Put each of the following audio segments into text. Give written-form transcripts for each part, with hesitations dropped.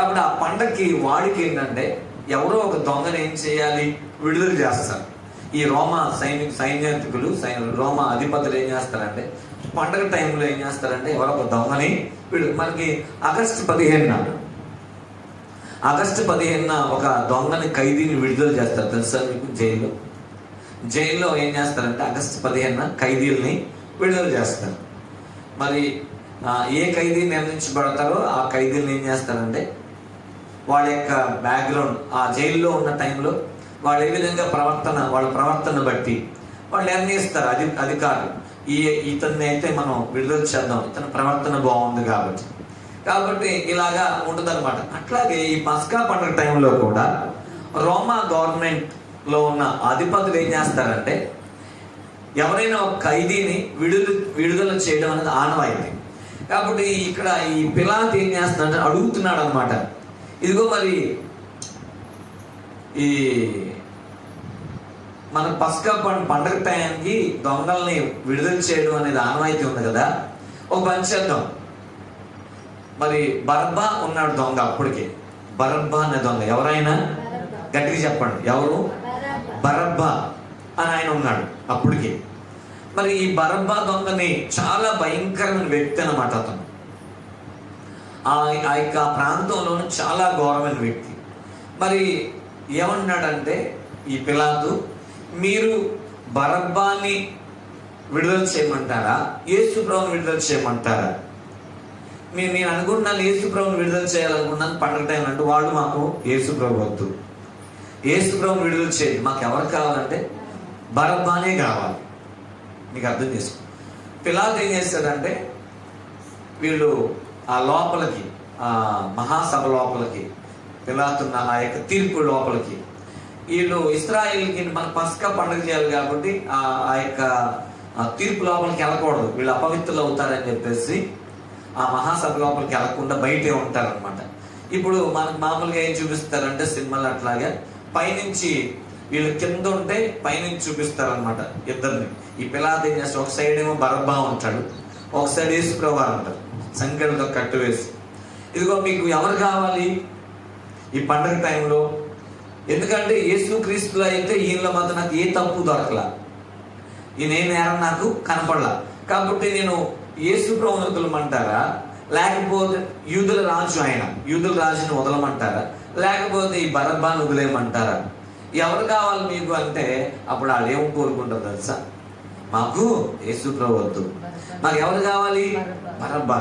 కాబట్టి ఆ పండగకి వాడికి ఏంటంటే ఎవరో ఒక దొంగను ఏం చేయాలి, విడుదల చేస్తారు. ఈ రోమా సైన్యాధికులు రోమా అధిపతులు ఏం చేస్తారంటే పండగ టైంలో ఏం చేస్తారంటే ఎవరో ఒక దొంగని మనకి ఆగస్టు 15న ఒక దొంగని ఖైదీని విడుదల చేస్తారు. తెలుసా మీకు? జైల్లో ఏం చేస్తారంటే ఆగస్టు 15న ఖైదీల్ని విడుదల చేస్తారు. మరి ఏ ఖైదీ నిర్ణయించబడతారో ఆ ఖైదీలను ఏం చేస్తారంటే వాళ్ళ యొక్క బ్యాక్గ్రౌండ్, ఆ జైల్లో ఉన్న టైంలో వాళ్ళు ఏ విధంగా వాళ్ళ ప్రవర్తన బట్టి వాళ్ళు నిర్ణయిస్తారు. అధికారులు ఇతన్ని అయితే మనం విడుదల చేద్దాం, ఇతని ప్రవర్తన బాగుంది కాబట్టి ఇలాగా ఉంటుందన్నమాట. అట్లాగే ఈ పస్కా పండుగ టైంలో కూడా రోమా గవర్నమెంట్ లో ఉన్న అధిపతులు ఏం చేస్తారంటే ఎవరైనా ఒక ఖైదీని విడుదల చేయడం అనేది ఆనవాయితీ. కాబట్టి ఇక్కడ ఈ పిలాతు ఏం చేస్తున్నాడంటే అడుగుతున్నాడు అనమాట, ఇదిగో మరి ఈ మన పస్కా పండగ టైంకి దొంగల్ని విడుదల చేయడం అనేది ఆనవాయితీ ఉంది కదా, ఒక పని చేద్దాం. మరి బరబ్బా ఉన్నాడు దొంగ. అప్పటికే బరబ్బా అనే దొంగ, ఎవరైనా గట్టిగా చెప్పండి, ఎవరు? బరబ్బా అని ఆయన ఉన్నాడు అప్పటికి. మరి ఈ బరబ్బా దొంగని చాలా భయంకరమైన వ్యక్తి అన్నమాట. అతను ఆ యొక్క ప్రాంతంలోని చాలా ఘోరమైన వ్యక్తి. మరి ఏమన్నాడంటే ఈ పిలాతు, మీరు బరబ్బాని విడుదల చేయమంటారా, యేసు ప్రభువుని విడుదల చేయమంటారా? నేను అనుకుంటున్నాను యేసు ప్రభువుని విడుదల చేయాలనుకున్నాను పండుగ టైం అంటే, వాళ్ళు మాకు యేసు ప్రభు వద్దు, యేసు ప్రభువుని విడుదల చేయండి, మాకు ఎవరు కావాలంటే బరబ్బానే కావాలి. నీకు అర్థం చేసుకో. పిలాతు ఏం చేశాడంటే వీళ్ళు ఆ లోపలికి, ఆ మహాసభ లోపలికి, పిలాతున్న ఆ యొక్క తీర్పు లోపలికి, వీళ్ళు ఇశ్రాయేలుకి మన పస్కా పండుగ చేయాలి కాబట్టి ఆ యొక్క తీర్పు లోపలికి వెళ్ళకూడదు, వీళ్ళు అపవిత్రులు అవుతారని చెప్పేసి ఆ మహాసభ లోపలికి వెళ్ళకుండా బయటే ఉంటారనమాట. ఇప్పుడు మనకు మామూలుగా ఏం చూపిస్తారంటే సినిమాలు అట్లాగే పైనుంచి వీళ్ళు కింద ఉంటే పైనుంచి చూపిస్తారనమాట ఇద్దరిని. ఈ పిలాతు ఏం చేస్తారు, ఒక సైడ్ ఏమో బరబ్బా ఉంటాడు, ఒక సైడ్ యేసు ప్రభువు ఉంటాడు సంఖ్యలతో కట్టు వేసి. ఇదిగో మీకు ఎవరు కావాలి ఈ పండుగ టైంలో? ఎందుకంటే యేసు క్రీస్తులో అయితే ఈయనలో మాత్రం నాకు ఏ తప్పు దొరకలా, ఈయన ఏ నేరం నాకు కనపడలా, కాబట్టి నేను యేసు ప్రభువుని వదలమంటారా, లేకపోతే యూదుల రాజు యూదుల రాజుని వదలమంటారా, లేకపోతే ఈ బరబ్బాను వదిలేయమంటారా? ఎవరు కావాలి మీకు అంటే అప్పుడు వాళ్ళు ఏం కోరుకుంటారు తెలుసా, మాకు యేసు ప్రభు వద్దు, మాకు ఎవరు కావాలి? బరబ్బా.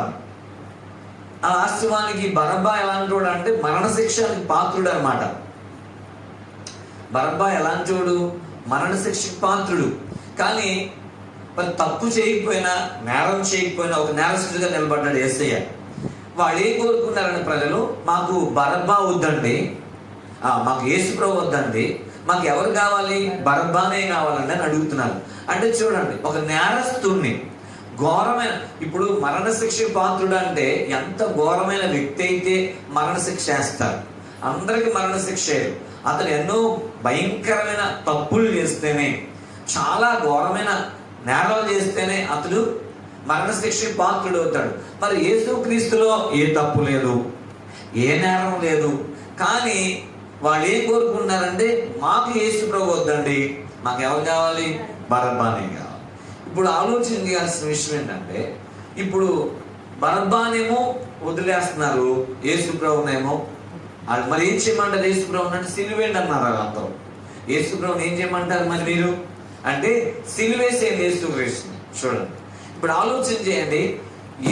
ఆ వాస్తవానికి బరబ్బా ఎలాంటోడు అంటే మరణశిక్షకి పాత్రుడు అనమాట. బరబ్బా ఎలాంటోడు? మరణశిక్షకి పాత్రుడు. కానీ మరి తప్పు చేయకపోయినా, నేరం చేయకపోయినా ఒక నేరస్తుడిగా నిలబడ్డాడు యేసయ్య. వాళ్ళు ఏం కోరుకున్నారని ప్రజలు, మాకు బరబ్బా వద్దండి, మాకు యేసు ప్రభు వద్దండి, మాకు ఎవరు కావాలి? బరబ్బానే కావాలండి అని అడుగుతున్నారు. అంటే చూడండి, ఒక నేరస్తుడిని ఘోరమైన, ఇప్పుడు మరణశిక్ష పాత్రుడు అంటే ఎంత ఘోరమైన వ్యక్తి అయితే మరణశిక్ష వేస్తారు. అందరికి మరణశిక్ష. అతను ఎన్నో భయంకరమైన తప్పులు చేస్తేనే, చాలా ఘోరమైన నేరాలు చేస్తేనే అతడు మరణశిక్ష పాత్రుడు అవుతాడు. మరి యేసు క్రీస్తులో ఏ తప్పు లేదు, ఏ నేరం లేదు, కానీ వాళ్ళు ఏం కోరుకున్నారంటే మాకు యేసు ప్రభు వద్దండి, మాకు ఎవరు కావాలి? బరబ్బానే కావాలి. ఇప్పుడు ఆలోచన చేయాల్సిన విషయం ఏంటంటే, ఇప్పుడు బరబ్బానేమో వదిలేస్తున్నారు, యేసు ప్రభునేమో మరి ఏం చేయమంటారు? యేసు ప్రభుని అంటే సిలువేండి అన్నారు వాళ్ళందరూ. యేసు ప్రభుని ఏం చేయమంటారు మరి మీరు అంటే సిలువేసేయండి యేసు క్రీస్తుని. చూడండి, ఇప్పుడు ఆలోచన చేయండి,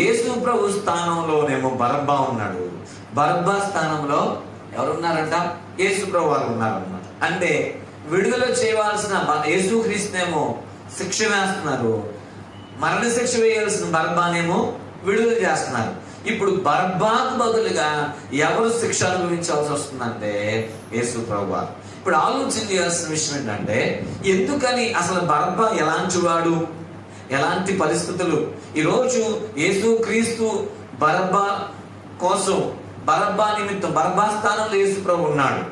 యేసు ప్రభు స్థానంలోనేమో బరబ్బా ఉన్నాడు, బరబ్బా స్థానంలో ఎవరున్నారంట? యేసు ప్రభు వారు ఉన్నారన్నమాట. అంటే విడుదల చేయవలసిన యేసు క్రీస్తునేమో శిక్ష వేస్తున్నారు, మరణ శిక్ష వేయాల్సిన బరబ్బానేమో విడుదల చేస్తున్నారు. ఇప్పుడు బరబ్బాకు బదులుగా ఎవరు శిక్ష అనుభవించాల్సి వస్తుందంటే యేసు ప్రభు. ఇప్పుడు ఆలోచన చేయాల్సిన విషయం ఏంటంటే, ఎందుకని అసలు బరబ్బా ఎలాంటి వాడు, ఎలాంటి పరిస్థితులు? ఈరోజు యేసు క్రీస్తు బరబ్బా కోసం, బరబ్బా నిమిత్తం, బరబ్బా స్థానంలో యేసు ప్రభు ఉన్నాడు.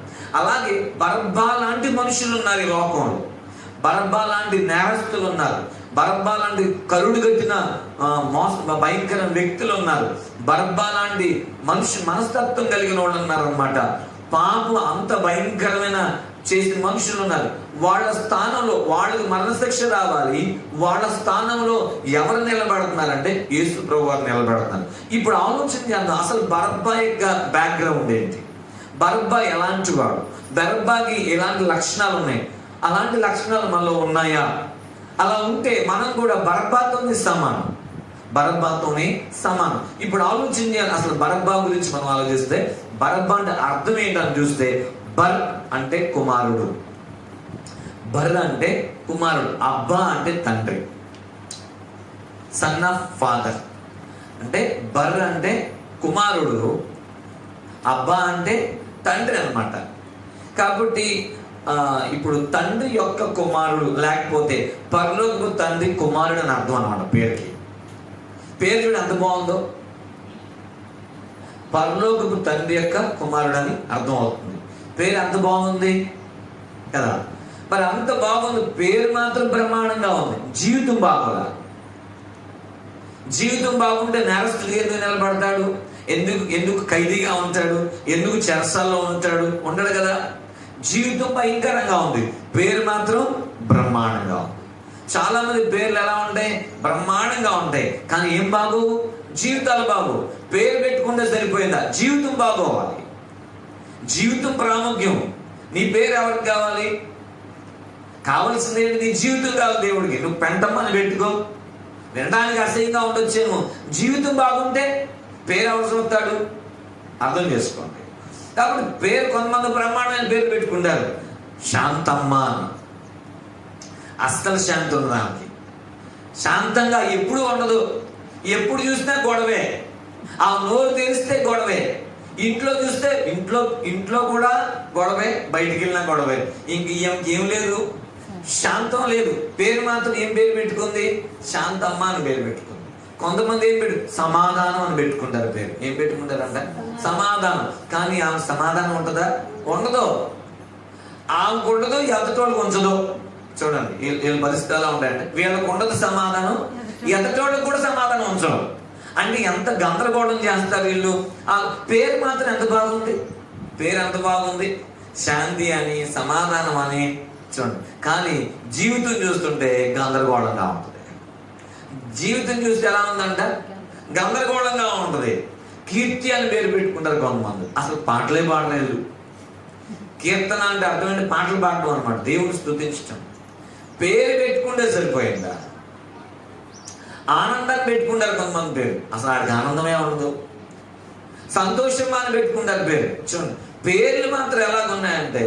అలాగే బరబ్బా లాంటి మనుషులు ఉన్నారు ఈ లోకంలో, బరబ్బా లాంటి నేరస్తులు ఉన్నారు. బరబ్బా లాంటి కరుడు కట్టిన భయంకర వ్యక్తులు ఉన్నారు. బరబ్బా లాంటి మనస్తత్వం కలిగిన వాళ్ళు ఉన్నారు అనమాట. పాపం అంత భయంకరమైన చేసిన మనుషులు ఉన్నారు. వాళ్ళ స్థానంలో వాళ్ళకి మరణశిక్ష రావాలి. వాళ్ళ స్థానంలో ఎవరు నిలబడుతున్నారంటే యేసు ప్రభు వారు నిలబడుతున్నారు. ఇప్పుడు ఆలోచన చేద్దాం, అసలు బరబ్బా యొక్క బ్యాక్గ్రౌండ్ ఏంటి? బరబ్బా ఎలాంటి వాడు? బరబ్బాకి ఎలాంటి లక్షణాలు ఉన్నాయి? అలాంటి లక్షణాలు మనలో ఉన్నాయా? అలా ఉంటే మనం కూడా బరబ్బాతోనే సమానం. బరబ్బాతోనే సమానం. ఇప్పుడు ఆలోచన చేయాలి, అసలు బరబ్బా గురించి మనం ఆలోచిస్తే బరబ్బా అంటే అర్థం ఏంటని చూస్తే, బర్ అంటే కుమారుడు, బర్ అంటే కుమారుడు, అబ్బా అంటే తండ్రి, సన్ ఆఫ్ ఫాదర్. అంటే బర్ అంటే కుమారుడు, అబ్బా అంటే తండ్రి అన్నమాట. కాబట్టి ఇప్పుడు తండ్రి యొక్క కుమారుడు లేకపోతే పరలోకపు తండ్రి కుమారుడు అని అర్థం అన్నమాట. పేరు చూడ ఎంత బాగుందో, పరలోకపు తండ్రి యొక్క కుమారుడు అని అర్థం అవుతుంది. పేరు ఎంత బాగుంది కదా. మరి అంత బాగుంది, పేరు మాత్రం బ్రహ్మాండంగా ఉంది, జీవితం బాగోలా. జీవితం బాగుంటే నేరస్తుడు ఎందుకు నిలబడతాడు? ఎందుకు ఖైదీగా ఉంటాడు? ఎందుకు చెరసాల్లో ఉంటాడు? ఉండడు కదా. జీవితం భయంకరంగా ఉంది, పేరు మాత్రం బ్రహ్మాండంగా ఉంది. చాలా మంది పేర్లు ఎలా ఉంటాయి? బ్రహ్మాండంగా ఉంటాయి, కానీ ఏం బాగోవు? జీవితాలు బాగోవు. పేరు పెట్టుకుంటే సరిపోయిందా? జీవితం బాగోవాలి. జీవితం ప్రాముఖ్యం. నీ పేరు ఎవరికి కావాలి? కావాల్సింది ఏంటి? నీ జీవితం కావాలి దేవుడికి. నువ్వు పెంటమ్మని పెట్టుకో, వినడానికి అసహ్యంగా ఉండొచ్చేమో. జీవితం బాగుంటే పేరు అవసరం అవుతాడు. అర్థం చేసుకోండి. కాబట్టి పేరు, కొంతమంది బ్రహ్మాండమైన పేరు పెట్టుకుంటారు, శాంతమ్మ అని. అస్సలు శాంతి ఉంది దానికి. శాంతంగా ఎప్పుడు ఉండదు, ఎప్పుడు చూసినా గొడవే. ఆ నోరు తెరిస్తే గొడవే. ఇంట్లో చూస్తే ఇంట్లో కూడా గొడవే, బయటికి వెళ్ళినా గొడవే. ఏం లేదు, శాంతం లేదు. పేరు మాత్రం ఏం పేరు పెట్టుకుంది? శాంతమ్మ అని పేరు పెట్టుకుంది. కొంతమంది ఏం సమాధానం అని పెట్టుకుంటారు పేరు. ఏం పెట్టుకుంటారంట? సమాధానం. కానీ ఆమె సమాధానం ఉంటుందా? ఉండదు. ఆమెకు ఉండదు, ఎదటోళ్ళకి ఉంచదు. చూడండి వీళ్ళ పరిస్థితి ఎలా ఉంటాయంటే, వీళ్ళకు ఉండదు సమాధానం, ఎదటోళ్ళకి కూడా సమాధానం ఉంచడం. అంటే ఎంత గందరగోళం చేస్తారు వీళ్ళు. ఆ పేరు మాత్రం ఎంత బాగుంది, పేరు ఎంత బాగుంది, శాంతి అని, సమాధానం అని. చూడండి, కానీ జీవితం చూస్తుంటే గందరగోళంగా ఉంటుంది. జీవితం చూస్తే ఎలా ఉందంట? గందరగోళంగా ఉంటుంది. కీర్తి అని పేరు పెట్టుకుంటారు కొంతమంది, అసలు పాటలే పాడలేదు. కీర్తన అంటే అర్థమైంది పాటలు పాడడం అనమాట, దేవుని స్తుతించడం. పేరు పెట్టుకుంటే సరిపోయిందా? ఆనందాన్ని పెట్టుకుంటారు కొంతమంది పేరు, అసలు ఆడికి ఆనందమే ఉండదు. సంతోషం అని పెట్టుకుంటారు పేరు. చూడండి, పేర్లు మాత్రం ఎలాగున్నాయంటే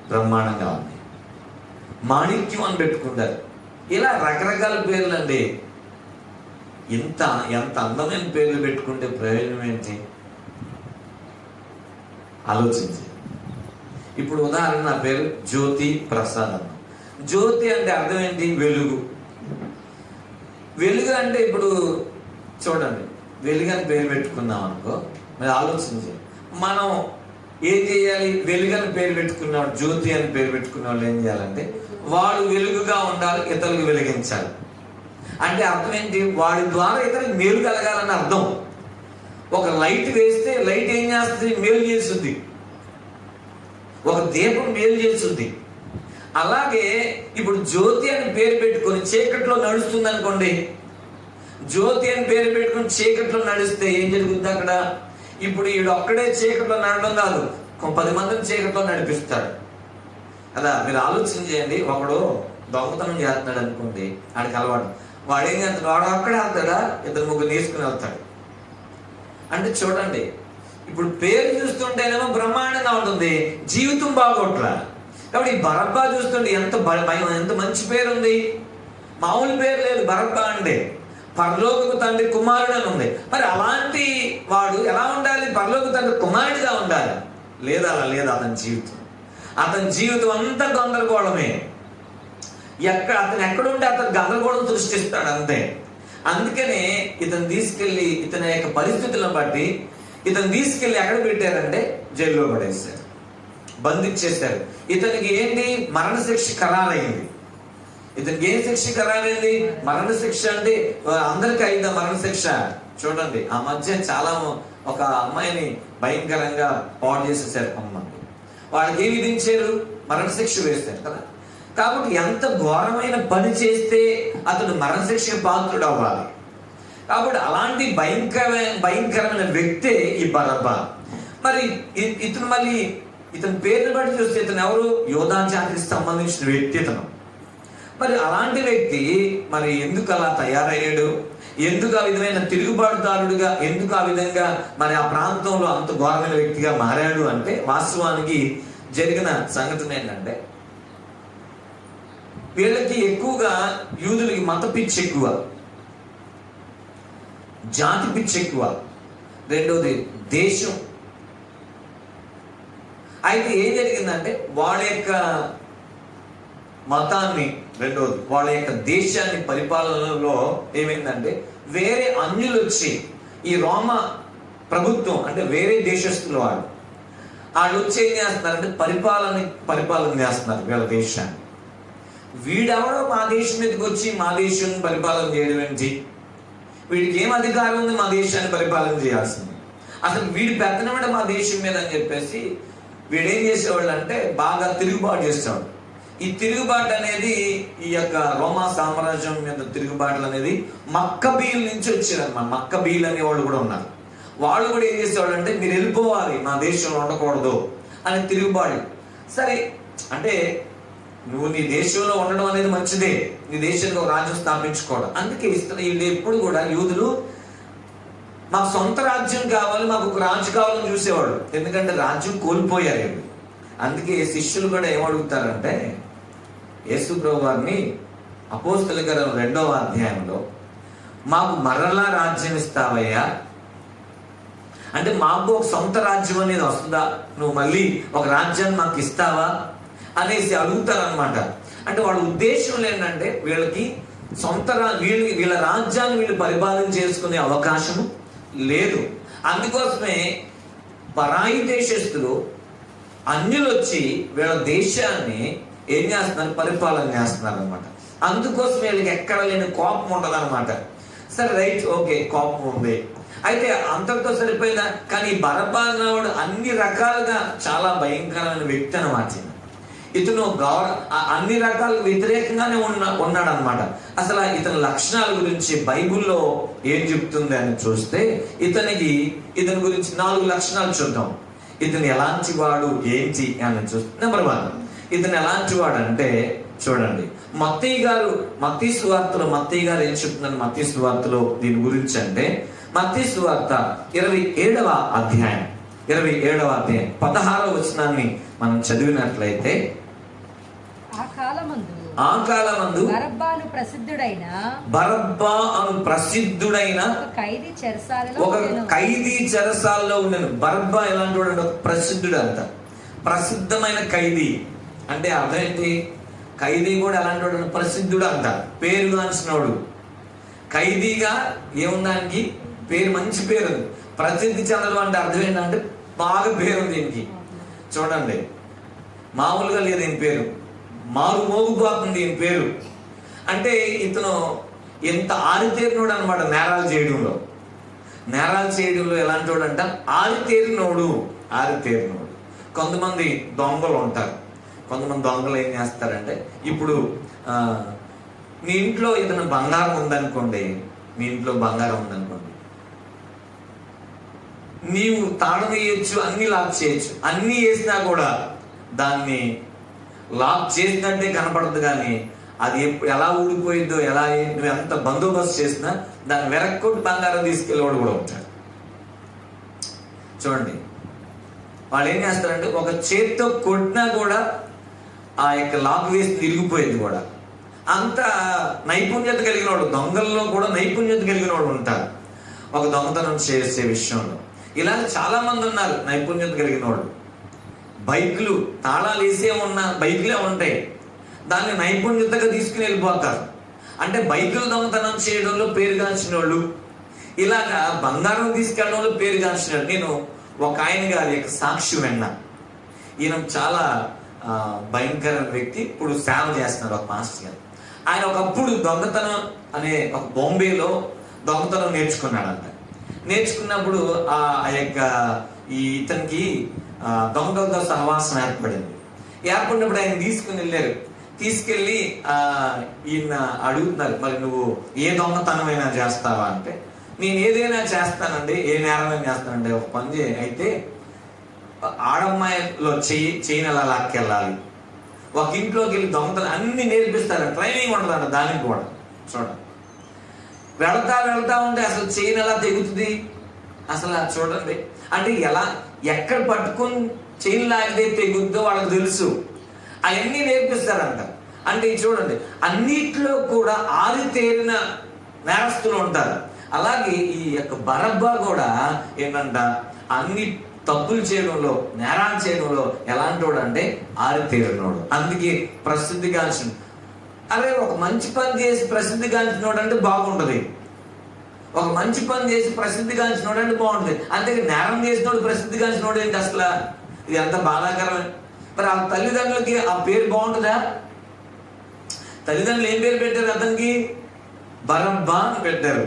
బ్రహ్మాండంగా ఉంది. మాణిక్యం అని పెట్టుకుంటారు. ఇలా రకరకాల పేర్లు అండి. ఎంత అందమైన పేర్లు పెట్టుకుంటే ప్రయోజనం ఏంటి? ఆలోచించి. ఇప్పుడు ఉదాహరణ, నా పేరు జ్యోతి ప్రసాద్ అన్న. జ్యోతి అంటే అర్థం ఏంటి? వెలుగు. వెలుగు అంటే ఇప్పుడు చూడండి, వెలుగు అని పేరు పెట్టుకున్నాం అనుకో, మరి ఆలోచించి మనం ఏం చేయాలి? వెలుగు అని పేరు పెట్టుకున్నాడు, జ్యోతి అని పేరు పెట్టుకున్న వాళ్ళు ఏం చేయాలంటే, వాడు వెలుగుగా ఉండాలి, ఇతరులకు వెలిగించాలి. అంటే అర్థం ఏంటి? వాడి ద్వారా ఇతరులకు మేలు కలగాలని అర్థం. ఒక లైట్ వేస్తే లైట్ ఏం చేస్తుంది? మేలు చేస్తుంది. ఒక దీపం మేలు చేస్తుంది. అలాగే ఇప్పుడు జ్యోతి అని పేరు పెట్టుకొని చీకట్లో నడుస్తుంది అనుకోండి. జ్యోతి అని పేరు పెట్టుకుని చీకట్లో నడిస్తే ఏం జరుగుతుంది అక్కడ? ఇప్పుడు ఈడు ఒక్కడే చీకట్లో నడడం కాదు, 10 మందిని చీకట్లో నడిపిస్తాడు కదా. మీరు ఆలోచన చేయండి, ఒకడు దొంగతనం చేస్తున్నాడు అనుకోండి, ఆడికి అలవాటు. వాడేం చేస్తాడు? వాడు అక్కడే వెళ్తాడా? 2-3 తీసుకుని వెళ్తాడు. అంటే చూడండి, ఇప్పుడు పేరు చూస్తుంటేనేమో బ్రహ్మాండంగా ఉంటుంది, జీవితం బాగోట్లా. కాబట్టి ఈ బరబ్బా చూస్తుంటే ఎంత భయం, ఎంత మంచి పేరు ఉంది. మామూలు పేరు లేదు, బరబ్బా అంటే పరలోకపు తండ్రి కుమారుడు అని ఉంది. మరి అలాంటి వాడు ఎలా ఉండాలి? పరలోక తండ్రి కుమారుడిగా ఉండాలి. లేదా అలా లేదు. అతని జీవితం అంతా గందరగోళమే. అతను ఎక్కడుంటే అతను గందరగోళం సృష్టిస్తాడు అంతే. అందుకనే ఇతను తీసుకెళ్లి, ఇతని యొక్క పరిస్థితులను బట్టి ఇతను తీసుకెళ్లి ఎక్కడ పెట్టారంటే జైల్లో పడేశారు, బంధించేశారు. ఇతనికి ఏంటి? మరణశిక్ష ఖరారైంది. ఇతనికి ఏం శిక్ష ఖరారైంది? మరణ శిక్ష. అంటే అందరికి అయిందా మరణ శిక్ష? చూడండి, ఆ మధ్య చాలా ఒక అమ్మాయిని భయంకరంగా పాడు చేసేసారు కొంతమంది. వాళ్ళకి ఏం విధించారు? మరణ శిక్ష వేస్తారు కదా. కాబట్టి ఎంత ఘోరమైన పని చేస్తే అతడు మరణశిక్ష పాత్రుడు అవ్వాలి. కాబట్టి అలాంటి భయంకరమైన వ్యక్తే ఈ బరబ్బా. మరి ఇతను మళ్ళీ ఇతని పేరుని బట్టి చూస్తే ఇతను ఎవరు? యోధా జాతికి సంబంధించిన వ్యక్తి ఇతను. మరి అలాంటి వ్యక్తి మరి ఎందుకు అలా తయారయ్యాడు? ఎందుకు ఆ విధమైన తిరుగుబాటుదారుడుగా, ఎందుకు ఆ విధంగా మరి ఆ ప్రాంతంలో అంత ఘోరమైన వ్యక్తిగా మారాడు అంటే, వాస్తవానికి జరిగిన సంఘటన ఏంటంటే, వీళ్ళకి ఎక్కువగా యూదులకి మత పిచ్చి ఎక్కువ, జాతి పిచ్చి ఎక్కువ, రెండోది దేశం. అయితే ఏం జరిగిందంటే వాళ్ళ యొక్క మతాన్ని, రెండోది వాళ్ళ యొక్క దేశాన్ని పరిపాలనలో ఏమైందంటే వేరే అన్యులు వచ్చి, ఈ రోమా ప్రభుత్వం అంటే వేరే దేశస్తులు వాళ్ళు వచ్చి ఏం చేస్తున్నారంటే పరిపాలన చేస్తున్నారు వీళ్ళ దేశాన్ని. వీడెవడో మా దేశం మీదకి వచ్చి మా దేశం పరిపాలన చేయడం ఏంటి? వీడికి ఏం అధికారం ఉంది మా దేశాన్ని పరిపాలన చేయాల్సింది? అసలు వీడి పెత్తనమాట మా దేశం మీద అని చెప్పేసి వీడేం చేసేవాళ్ళు అంటే బాగా తిరుగుబాటు చేసేవాడు. ఈ తిరుగుబాటు అనేది, ఈ యొక్క రోమా సామ్రాజ్యం మీద తిరుగుబాటులు అనేది మక్కబీల నుంచి వచ్చారన్నమాట. మక్కబీలు అనే వాళ్ళు కూడా ఉన్నారు. వాళ్ళు కూడా ఏం చేసేవాళ్ళు అంటే మీరు వెళ్ళిపోవాలి, మా దేశంలో ఉండకూడదు అని తిరుగుబాటు. సరే అంటే నువ్వు నీ దేశంలో ఉండడం అనేది మంచిదే, నీ దేశంలో రాజ్యం స్థాపించుకోవడం. అందుకే వీళ్ళు ఎప్పుడు కూడా యూదులు మాకు సొంత రాజ్యం కావాలి, మాకు ఒక రాజు కావాలని చూసేవాడు. ఎందుకంటే రాజ్యం కోల్పోయారు వీళ్ళు. అందుకే శిష్యులు కూడా ఏమడుగుతారంటే యేసు ప్రభు వారిని అపోస్తలుల కార్యాలు 2వ అధ్యాయంలో మాకు మరలా రాజ్యం ఇస్తావయ్యా అంటే, మాకు ఒక సొంత రాజ్యం అనేది వస్తుందా, నువ్వు మళ్ళీ ఒక రాజ్యాన్ని మాకు ఇస్తావా అనేసి అడుగుతారనమాట. అంటే వాళ్ళ ఉద్దేశం ఏంటంటే వీళ్ళకి వీళ్ళ రాజ్యాన్ని వీళ్ళు పరిపాలన చేసుకునే అవకాశం లేదు. అందుకోసమే పరాయి దేశస్తులు అన్యులు వచ్చి వీళ్ళ దేశాన్ని ఏం చేస్తున్నారు? పరిపాలన చేస్తున్నారు అనమాట. అందుకోసం వీళ్ళకి ఎక్కడ లేని కోపం ఉండదు అనమాట. సరే రైట్, ఓకే, కోపం ఉంది. అయితే అంతటితో సరిపోయిందా? కానీ బరబ్బా అన్నవాడు అన్ని రకాలుగా చాలా భయంకరమైన వ్యక్తి అనమాట. ఇతను అన్ని రకాల వ్యతిరేకంగానే ఉన్నాడు అనమాట. అసలు ఇతని లక్షణాల గురించి బైబిల్లో ఏం చెప్తుంది అని చూస్తే ఇతని గురించి 4 లక్షణాలు చూద్దాం. ఇతను ఎలాంటి వాడు ఏంటి అని చూస్తే, నెంబర్ 1 ఇతను ఎలాంటి వాడు అంటే చూడండి, మత్తయి సువార్తలో మత్తయి గారు ఏం చెప్తున్నారు మత్తయి సువార్తలో దీని గురించి అంటే, మత్తయి సువార్త 27వ అధ్యాయం 16వ వచనాన్ని మనం చదివినట్లయితే, ఆ కాలమందు బరబ్బా అను ప్రసిద్ధుడైన ఒక ఖైదీ చెరసాలలో ఉండను. బరబ్బా ఎలాంటి వాడు? ఒక ప్రసిద్ధుడు అంట, ప్రసిద్ధమైన ఖైదీ. అంటే అర్థం ఏంటి? ఖైదీ కూడా ఎలాంటి వాడు? ప్రసిద్ధుడు అంట, పేరుగాంచినోడు. ఖైదీగా ఏముందానికి పేరు, మంచి పేరు, ప్రసిద్ధి చెందడం అంటే అర్థం ఏంటంటే బాగా పేరు దీనికి. చూడండి, మామూలుగా లేదు దీని పేరు, మారు మోగిపోతుంది దీని పేరు. అంటే ఇతను ఎంత ఆరితేరినోడు అనమాట నేరాలు చేయడంలో ఎలాంటి వాడు అంట? ఆరితేరినోడు. కొంతమంది దొంగలు ఉంటారు. కొంతమంది దొంగలు ఏం చేస్తారంటే, ఇప్పుడు మీ ఇంట్లో ఏదైనా బంగారం ఉందనుకోండి, నీవు తాళం వేయచ్చు, అన్ని లాక్ చేయొచ్చు. అన్ని వేసినా కూడా దాన్ని లాక్ చేసినట్టే కనపడదు, కానీ అది ఎలా ఊడిపోయిందో, నువ్వు ఎంత బందోబస్తు చేసినా దాన్ని వెరక్కొట్టి బంగారం తీసుకెళ్ళేవాడు కూడా ఉంటాడు. చూడండి, వాళ్ళు ఏం చేస్తారంటే ఒక చేత్తో కొట్టినా కూడా ఆ యొక్క లాక్ వేసి తిరిగిపోయింది కూడా. అంత నైపుణ్యత కలిగిన వాడు, దొంగల్లో కూడా నైపుణ్యత కలిగిన వాడు ఉంటారు ఒక దొంగతనం చేసే విషయంలో. ఇలా చాలా మంది ఉన్నారు నైపుణ్యత కలిగిన వాడు. బైకులు తాళాలు వేసే ఉన్న బైకులే ఉంటాయి, దాన్ని నైపుణ్యతగా తీసుకుని వెళ్ళిపోతారు. అంటే బైకులు దొంగతనం చేయడంలో పేరుగాంచిన వాళ్ళు, ఇలాగా బంగారం తీసుకెళ్ళడంలో పేరుగాంచిన వాళ్ళు. నేను ఒక ఆయన గారి యొక్క సాక్షి విన్నా. ఈయన చాలా భయంకరమైన వ్యక్తి. ఇప్పుడు సేవ చేస్తున్నారు ఒక మాస్టర్ గారు. ఆయన ఒకప్పుడు దొంగతనం అనే ఒక బాంబేలో దొంగతనం నేర్చుకున్నాడంట. నేర్చుకున్నప్పుడు ఆ యొక్క ఇతనికి దొంగలతో సహవాసం ఏర్పడినప్పుడు ఆయన తీసుకెళ్ళారు. తీసుకెళ్ళి ఈయన అడుగుతున్నారు, మరి నువ్వు ఏ దొంగతనమైనా చేస్తావా అంటే, నేను ఏదైనా చేస్తానండి, ఏ నేరమైనా చేస్తానండి. ఒక పని అయితే ఆడమ్మాయిలో చెయ్యిని అలా లాక్కెళ్ళాలి, ఒక ఇంట్లోకి వెళ్ళి దొంగతనం అన్ని నేర్పిస్తారు, ట్రైనింగ్ ఉంటుందంట దానికి కూడా. చూడండి, వెళ్తా ఉంటే అసలు చెయ్యిని ఎలా తెగుతుంది అసలు చూడండి. అంటే ఎలా ఎక్కడ పట్టుకుని చెయ్యి లాగితే తెగుద్దో వాళ్ళకి తెలుసు, అవన్నీ నేర్పిస్తారంట. అంటే చూడండి, అన్నిట్లో కూడా ఆరితేరిన నేరస్తులు ఉంటారు. అలాగే ఈ యొక్క బరబ్బా కూడా ఏంటంట, అన్ని తప్పులు చేయడంలో, నేరాలు చేయడంలో ఎలాంటి వాడు అంటే ఆరితేరినోడు. అందుకే ప్రసిద్ధిగాంచిన, అరే ఒక మంచి పని చేసి ప్రసిద్ధిగాంచినోడు అంటే బాగుంటది, ఒక మంచి పని చేసి ప్రసిద్ధిగాంచినోడు అంటే బాగుంటుంది. అంతే నేరం చేసినోడు ప్రసిద్ధిగాంచినోడు ఏంటి అసలు? ఇది ఎంత బాధాకరమే. మరి ఆ తల్లిదండ్రులకి ఆ పేరు బాగుంటుందా? తల్లిదండ్రులు ఏం పేరు పెట్టారు అతనికి? బరబ్బా అని పెట్టారు.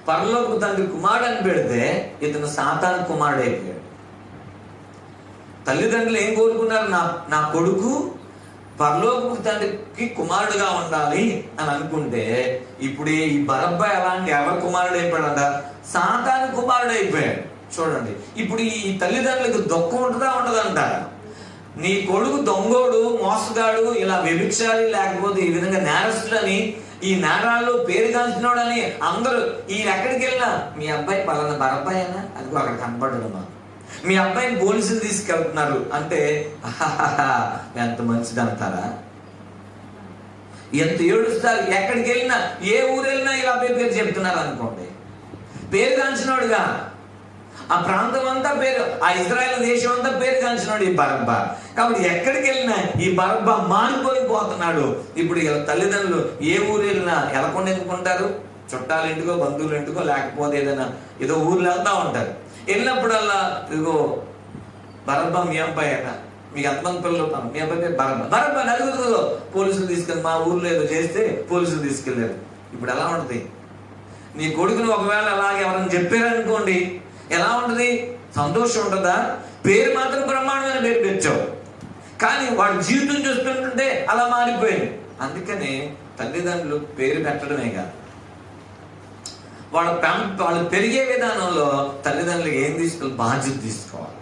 పరలోకపు తండ్రి కుమారుడు అని పెడితే ఇతను సాతాను కుమారుడు అయిపోయాడు. తల్లిదండ్రులు ఏం కోరుకున్నారు? నా కొడుకు పరలోకపు తండ్రికి కుమారుడుగా ఉండాలి అని అనుకుంటే, ఇప్పుడు ఈ బరబ్బా ఎలాంటి ఎవరి కుమారుడు అయిపోయాడంట? సాతాను కుమారుడు అయిపోయాడు. చూడండి, ఇప్పుడు ఈ తల్లిదండ్రులకు దుఃఖం ఉంటుందా ఉండదంట? నీ కొడుకు దొంగోడు, మోసగాడు, ఇలా వ్యభిచారి, లేకపోతే ఈ విధంగా నేరస్తుడని, ఈ నేరాల్లో పేరుగాంచినోడని అందరూ ఈయన ఎక్కడికి వెళ్ళినా మీ అబ్బాయి పలానా బరబ్బాయి అయినా అదిగో అక్కడ కనపడడు. మా మీ అబ్బాయిని పోలీసులు తీసుకెళ్తున్నారు అంటే ఎంత మంచిది అంటారా? ఎంత ఏడుస్తారు. ఎక్కడికి వెళ్ళినా, ఏ ఊరు వెళ్ళినా ఇలా పేరు చెప్తున్నారు అనుకోండి. పేరుగాంచినోడుగా ఆ ప్రాంతం అంతా పేరు, ఆ ఇజ్రాయెల్ దేశం అంతా పేరు కాంచినాడు ఈ బరబ్బా. కాబట్టి ఎక్కడికి వెళ్ళినా ఈ బరబ్బా మారిపోతున్నాడు. ఇప్పుడు తల్లిదండ్రులు ఏ ఊరు వెళ్ళినా ఎలకొండ ఎందుకుంటారు? చుట్టాల ఇంటికో, బంధువుల ఇంటికో, లేకపోతే ఏదో ఊర్లో వెళ్తా ఉంటారు. వెళ్ళినప్పుడల్లా ఇదిగో బరబ్బా మీ అబ్బాయి అయినా, మీకు ఎంతమంది పిల్లలు ఉంటారు, మీ అబ్బాయి పేరు బరబ్బా నలుగురు పోలీసులు తీసుకెళ్ళి, మా ఊర్లో ఏదో చేస్తే పోలీసులు తీసుకెళ్ళారు. ఇప్పుడు ఎలా ఉంటుంది? నీ కొడుకుని ఒకవేళ అలాగే ఎవరైనా చెప్పారనుకోండి, ఎలా ఉంటుంది? సంతోషం ఉంటుందా? పేరు మాత్రం బ్రహ్మాండమైన పేరు పెట్టావు, కానీ వాడి జీవితం చూస్తుంటుంటే అలా మారిపోయింది. అందుకని తల్లిదండ్రులు పేరు పెట్టడమే కాదు, వాళ్ళు పెరిగే విధానంలో తల్లిదండ్రులు ఏం తీసుకోవాలి? బాధ్యత తీసుకోవాలి.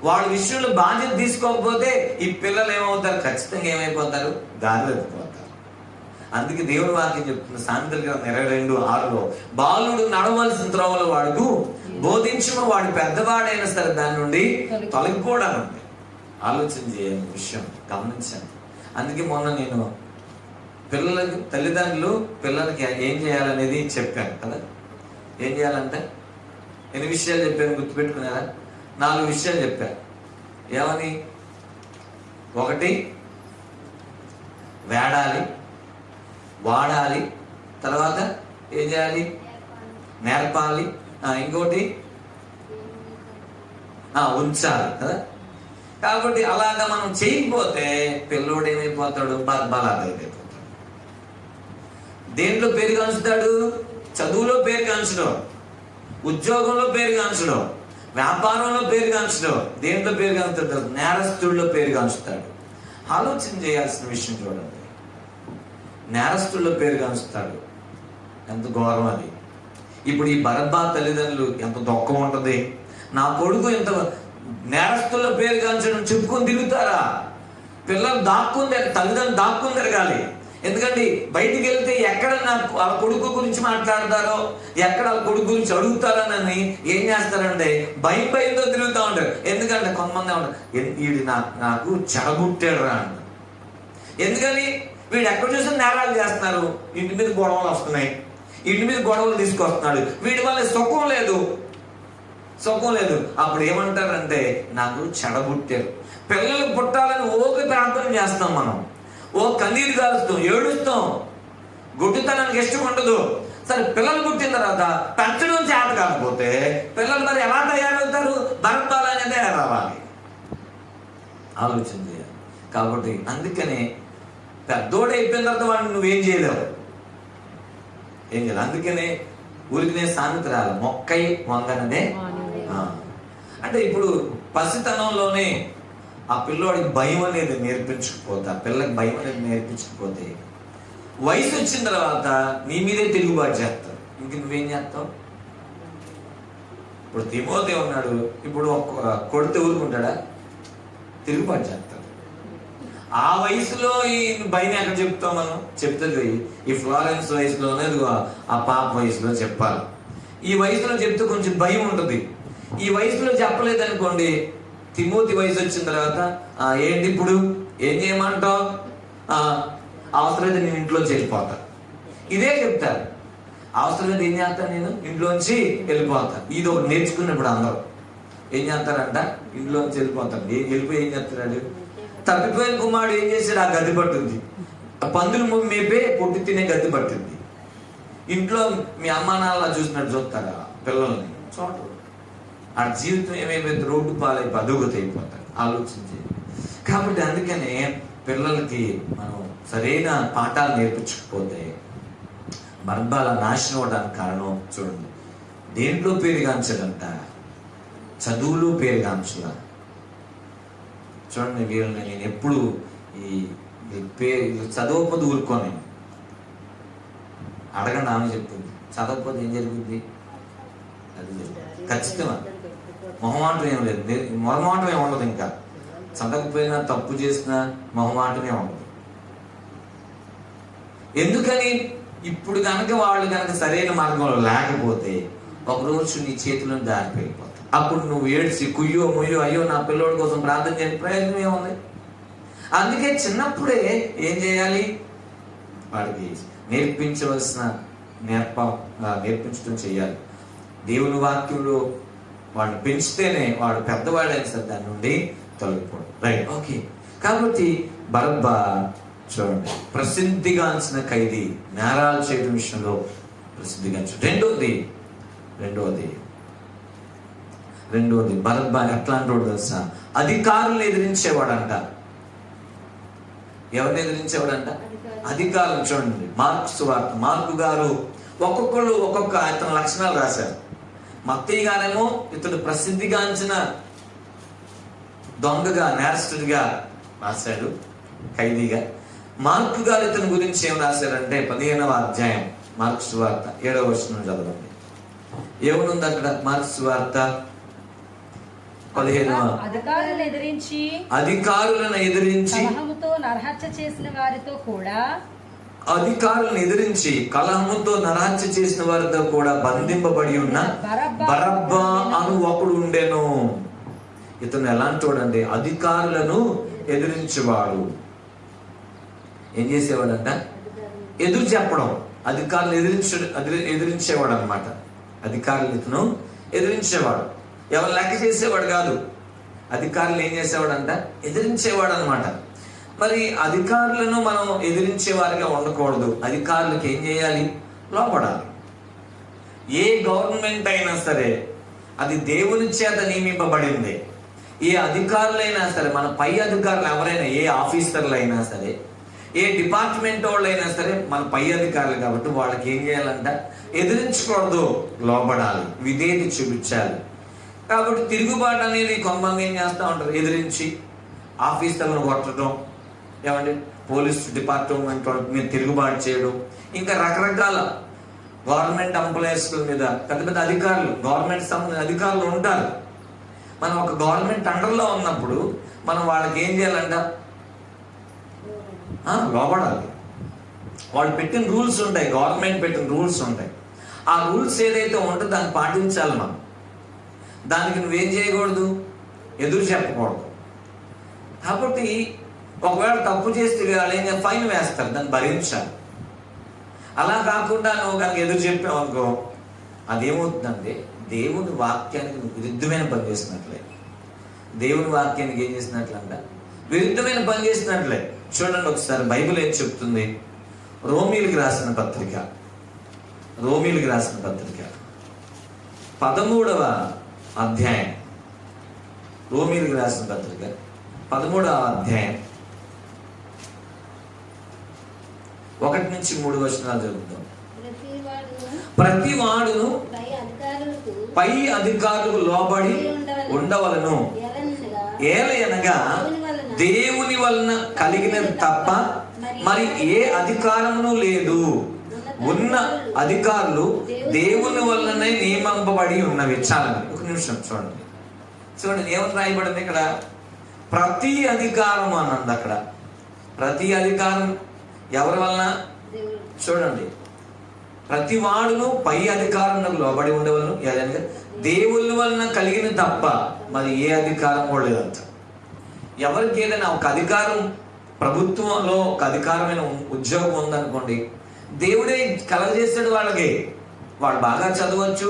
వాళ్ళ విషయంలో బాధ్యత తీసుకోకపోతే ఈ పిల్లలు ఏమవుతారు? ఖచ్చితంగా ఏమైపోతారు? దారిలో వెళ్ళిపోతారు. అందుకే దేవుని వాక్యం చెప్తున్న సామెతల గ్రంథం 22:6 బాలుడు నడవలసిన త్రోవలో వాడుకు బోధించిన వాడు పెద్దవాడైనా సరే దాని నుండి తొలగిపోవడానికి ఆలోచన చేయాలి, విషయం గమనించండి. అందుకే మొన్న నేను పిల్లలకి, తల్లిదండ్రులు పిల్లలకి ఏం చేయాలనేది చెప్పాను కదా. ఏం చేయాలంటే ఎన్ని విషయాలు చెప్పాను గుర్తుపెట్టుకున్నారా? 4 విషయాలు చెప్పాను. ఏమని? 1 వేడాలి, వాడాలి, తర్వాత ఏం చేయాలి? నేర్పాలి, ఇంకోటి ఉంచాలి కదా. కాబట్టి అలాగా మనం చేయకపోతే పిల్లోడు ఏమైపోతాడు? బలాదైపోతాడు. దేంట్లో పేరు కాంచుతాడు? చదువులో పేరు కాంచడం, ఉద్యోగంలో పేరు కాంచడం, వ్యాపారంలో పేరు కాంచడం. దేంట్లో పేరు కాంచుతాడు? నేరస్తుల్లో పేరు కాంచుతాడు. ఆలోచన చేయాల్సిన విషయం చూడండి. నేరస్తుల్లో పేరు కాంచుతాడు. ఎంత ఘోరం అది. ఇప్పుడు ఈ బరబ్బా తల్లిదండ్రులు ఎంత దుఃఖం ఉంటుంది. నా కొడుకు ఎంత నేరస్తుల్లో పేరు కాంచడం చెప్పుకొని తిరుగుతారా? పిల్లలు తల్లిదండ్రులు దాక్కుని తిరగాలి. ఎందుకంటే బయటికి వెళ్తే ఎక్కడ వాళ్ళ కొడుకు గురించి మాట్లాడతారో, ఎక్కడ వాళ్ళ కొడుకు గురించి అడుగుతారోనని ఏం చేస్తారంటే భయంతో తిరుగుతూ ఉంటారు. ఎందుకంటే కొంతమంది ఉంటారు, వీడు నాకు చెడబుట్టాడు రా అంట. ఎందుకని? వీడు ఎక్కడ చూసిన నేరాలు చేస్తున్నారు, ఇంటి మీద గొడవలు వస్తున్నాయి, ఇంటి మీద గొడవలు తీసుకొస్తున్నాడు, వీడి వల్ల సుఖం లేదు. అప్పుడు ఏమంటారంటే నాకు చెడబుట్టారు. పిల్లలు పుట్టాలని ఓకే ప్రార్థన చేస్తాం మనం, ఓ కన్నీరు కాలుస్తాం, ఏడుస్తాం, గుడ్డితనానికి ఇష్టం ఉండదు. సరే పిల్లలు పుట్టిన తర్వాత పెంచడం చేత కాకపోతే పిల్లలు మరి ఎలా తయారవుతారు? బరబ్బాలనే తయారవ్వాలి. ఆలోచన చేయాలి. కాబట్టి అందుకనే పెద్దోడు అయిపోయిన తర్వాత వాడిని నువ్వేం చేయలేవు, ఏం చేయాలి. అందుకనే ఊరికినే సామెత రాలి, మొక్కై వంగననే. అంటే ఇప్పుడు పసితనంలోనే ఆ పిల్లోడికి భయం అనేది నేర్పించకపోతే, ఆ పిల్లకి భయం అనేది నేర్పించకపోతే, వయసు వచ్చిన తర్వాత నీ మీదే తిరుగుబాటు చేస్తావు. ఇంక నువ్వేం చేస్తావు? ఇప్పుడు తిమోతి ఉన్నాడు, ఇప్పుడు కొడితే ఊరుకుంటాడా? తిరుగుబాటు చేస్తాడు. ఆ వయసులో ఈ భయం ఎక్కడ చెప్తాం మనం? చెప్తుంది ఈ ఫ్లోరెన్స్ వయసులోనే, ఆ పాప వయసులో చెప్పాలి. ఈ వయసులో చెప్తే కొంచెం భయం ఉంటుంది. ఈ వయసులో చెప్పలేదనుకోండి, తిమోతి వయసు వచ్చిన తర్వాత ఏంటి ఇప్పుడు ఏం చేయమంటావు, అవసరమైతే నేను ఇంట్లోంచి వెళ్ళిపోతా, ఇదే చెప్తారు. అవసరమైతే ఏం చేస్తాను, నేను ఇంట్లోంచి వెళ్ళిపోతా. ఇది ఒకటి నేర్చుకున్నప్పుడు అందరూ ఏం చేస్తారంట, ఇంట్లోంచి వెళ్ళిపోతారు. వెళ్ళిపోయి ఏం చేస్తాడు? తప్పిపోయిన కుమారుడు ఏం చేశాడు? ఆ గది పట్టింది, పందులు మేపే పొట్టి తినే గది పట్టింది. ఇంట్లో మీ అమ్మా నాన్న చూసినట్టు చూస్తారా పిల్లల్ని? చూడరు. ఆ జీవితం ఏమైపోయింది? రోడ్డు పాలైపు అధోగతి అయిపోతారు. ఆలోచించి. కాబట్టి అందుకనే పిల్లలకి మనం సరైన పాఠాలు నేర్పించకపోతే బర్బాల నాశనం అవడానికి కారణం చూడండి. దేంట్లో పేరుగాంచాలంట? చదువులో పేరుగాంచాల. చూడండి, వీళ్ళని నేను ఎప్పుడు ఈ చదవకపోతే ఊరుకోని అడగండి, ఆమె చెప్తుంది. చదవకపోతే ఏం జరుగుతుంది? అది ఖచ్చితంగా మొహమాటం ఏం లేదు, మొహమాటం ఏమి ఉండదు. ఇంకా చదవకపోయినా తప్పు చేసినా మొహమాటమే ఉండదు. ఎందుకని? ఇప్పుడు కనుక వాళ్ళు కనుక సరైన మార్గంలో లేకపోతే ఒకరోజు నీ చేతిలో దారిపోయిపోతాయి. అప్పుడు నువ్వు ఏడ్చి కుయ్యో ముయ్యో అయ్యో నా పిల్లోడి కోసం ప్రార్థన చేయని ప్రయోజనం ఏముంది? అందుకే చిన్నప్పుడే ఏం చేయాలి? వాడికి నేర్పించవలసిన నేర్పించడం చేయాలి. దేవుని వాక్యంలో వాడిని పెంచితేనే వాడు పెద్దవాడైన సరే దాని నుండి తొలగిపోడు. Right, okay. కాబట్టి బరబ్బా చూడండి, ప్రసిద్ధిగాంచిన ఖైదీ, నేరాలు చేయడం విషయంలో ప్రసిద్ధిగాంచు. రెండోది బరబ్బా ఎట్లాంటి వాడు తెలుసా? అధికారులను ఎదిరించేవాడంట. ఎవరిని ఎదిరించేవాడంట? అధికారులు. చూడండి, మార్కు గారు ఒక్కొక్కళ్ళు ఒక్కొక్క ఇతని లక్షణాలు రాశారు. మత్తయి గారేమో ఇతడు ప్రసిద్ధిగాంచిన దొంగగా, నేరస్తుడిగా రాశాడు, ఖైదీగా. మార్కు గారు ఇతని గురించి ఏం రాశారంటే 15వ అధ్యాయం మార్కు సువార్త 7వ వచనం చదవండి. ఏమనుంది అక్కడ? మార్కు సువార్త 15వ అధికారులను ఎదిరించి నరహత్య చేసిన వారితో కూడా, అధికారులను ఎదిరించి కలహముతో నరహత్య చేసిన వారితో కూడా బంధింపబడి ఉన్న బరబ్బా అను ఒకడు ఉండెను. ఇతను ఎలాంటి వాడంటే అధికారులను ఎదిరించేవాడు. ఏం చేసేవాడంట? ఎదురు చెప్పడం. అధికారులు ఎదిరించేవాడు అనమాట. అధికారులు ఇతను ఎదిరించేవాడు. ఎవరు లెక్క చేసేవాడు కాదు. అధికారులు ఏం చేసేవాడంట? ఎదిరించేవాడు అనమాట. మరి అధికారులను మనం ఎదిరించేవారిగా ఉండకూడదు. అధికారులకు ఏం చేయాలి? లోపడాలి. ఏ గవర్నమెంట్ అయినా సరే అది దేవుని చేత నియమింపబడింది. ఏ అధికారులైనా సరే, మన పై అధికారులు ఎవరైనా, ఏ ఆఫీసర్లు అయినా సరే, ఏ డిపార్ట్మెంట్ వాళ్ళు అయినా సరే మన పై అధికారులు కాబట్టి వాళ్ళకి ఏం చేయాలంట? ఎదిరించకూడదు, లోబడాలి, విధేయత చూపించాలి. కాబట్టి తిరుగుబాటు అనేది కొంతమంది ఏం చేస్తూ ఉంటారు? ఎదిరించి ఆఫీసర్లను కొట్టడం, ఏమండి పోలీస్ డిపార్ట్మెంట్ మీద తిరుగుబాటు చేయడం, ఇంకా రకరకాల గవర్నమెంట్ ఎంప్లాయీస్ల మీద పెద్ద పెద్ద అధికారులు, గవర్నమెంట్ సంబంధించిన అధికారులు ఉంటారు. మనం ఒక గవర్నమెంట్ అండర్లో ఉన్నప్పుడు మనం వాళ్ళకి ఏం చేయాలంట? లోబడాలి. వాళ్ళు పెట్టిన రూల్స్ ఉంటాయి, గవర్నమెంట్ పెట్టిన రూల్స్ ఉంటాయి. ఆ రూల్స్ ఏదైతే ఉంటుందో దాన్ని పాటించాలి మనం. దానికి నువ్వేం చేయకూడదు? ఎదురు చెప్పకూడదు. కాబట్టి ఒకవేళ తప్పు చేస్తే వాళ్ళు ఏం చేయాలి? ఫైన్ వేస్తారు, దాన్ని భరించాలి. అలా కాకుండా నువ్వు కనుక ఎదురు చెప్పావు అనుకో, అదేమవుతుందంటే దేవుని వాక్యానికి నువ్వు విరుద్ధమైన పని చేసినట్లే. దేవుని వాక్యానికి ఏం చేసినట్లంట? విరుద్ధమైన పని చేసినట్లే. చూడండి ఒకసారి బైబిల్ ఏం చెప్తుంది? రోమీలకు రాసిన పత్రిక 13వ అధ్యాయం. రోమీలకు రాసిన పత్రిక 13వ అధ్యాయం 1 నుంచి 3 వచనాలు చదువుతాం. ప్రతి ప్రతి వాడును వాడును పై అధికారులకు పై అధికారులకు లోబడి ఉండవలను. ఏలనగా ఏలయనగా దేవుని వలన కలిగినది తప్ప మరి ఏ అధికారమును లేదు. ఉన్న అధికారులు దేవుని వలనే నియమింపబడి ఉన్నవి. చాలండి, ఒక నిమిషం చూడండి. చూడండి ఏమని రాయబడింది ఇక్కడ? ప్రతి అధికారం అన్నది. అక్కడ ప్రతి అధికారం ఎవరి వలన? దేవుడు చూడండి, ప్రతి వాడును పై అధికారులకు లోబడి ఉండవలను. ఏదైనా దేవుని వలన కలిగిన తప్ప మరి ఏ అధికారం కూడా లేదంట. ఎవరికి ఏదైనా ఒక అధికారం, ప్రభుత్వంలో ఒక అధికారమైన ఉద్యోగం ఉందనుకోండి, దేవుడే కలగజేసాడు వాళ్ళకి. వాళ్ళు బాగా చదవచ్చు,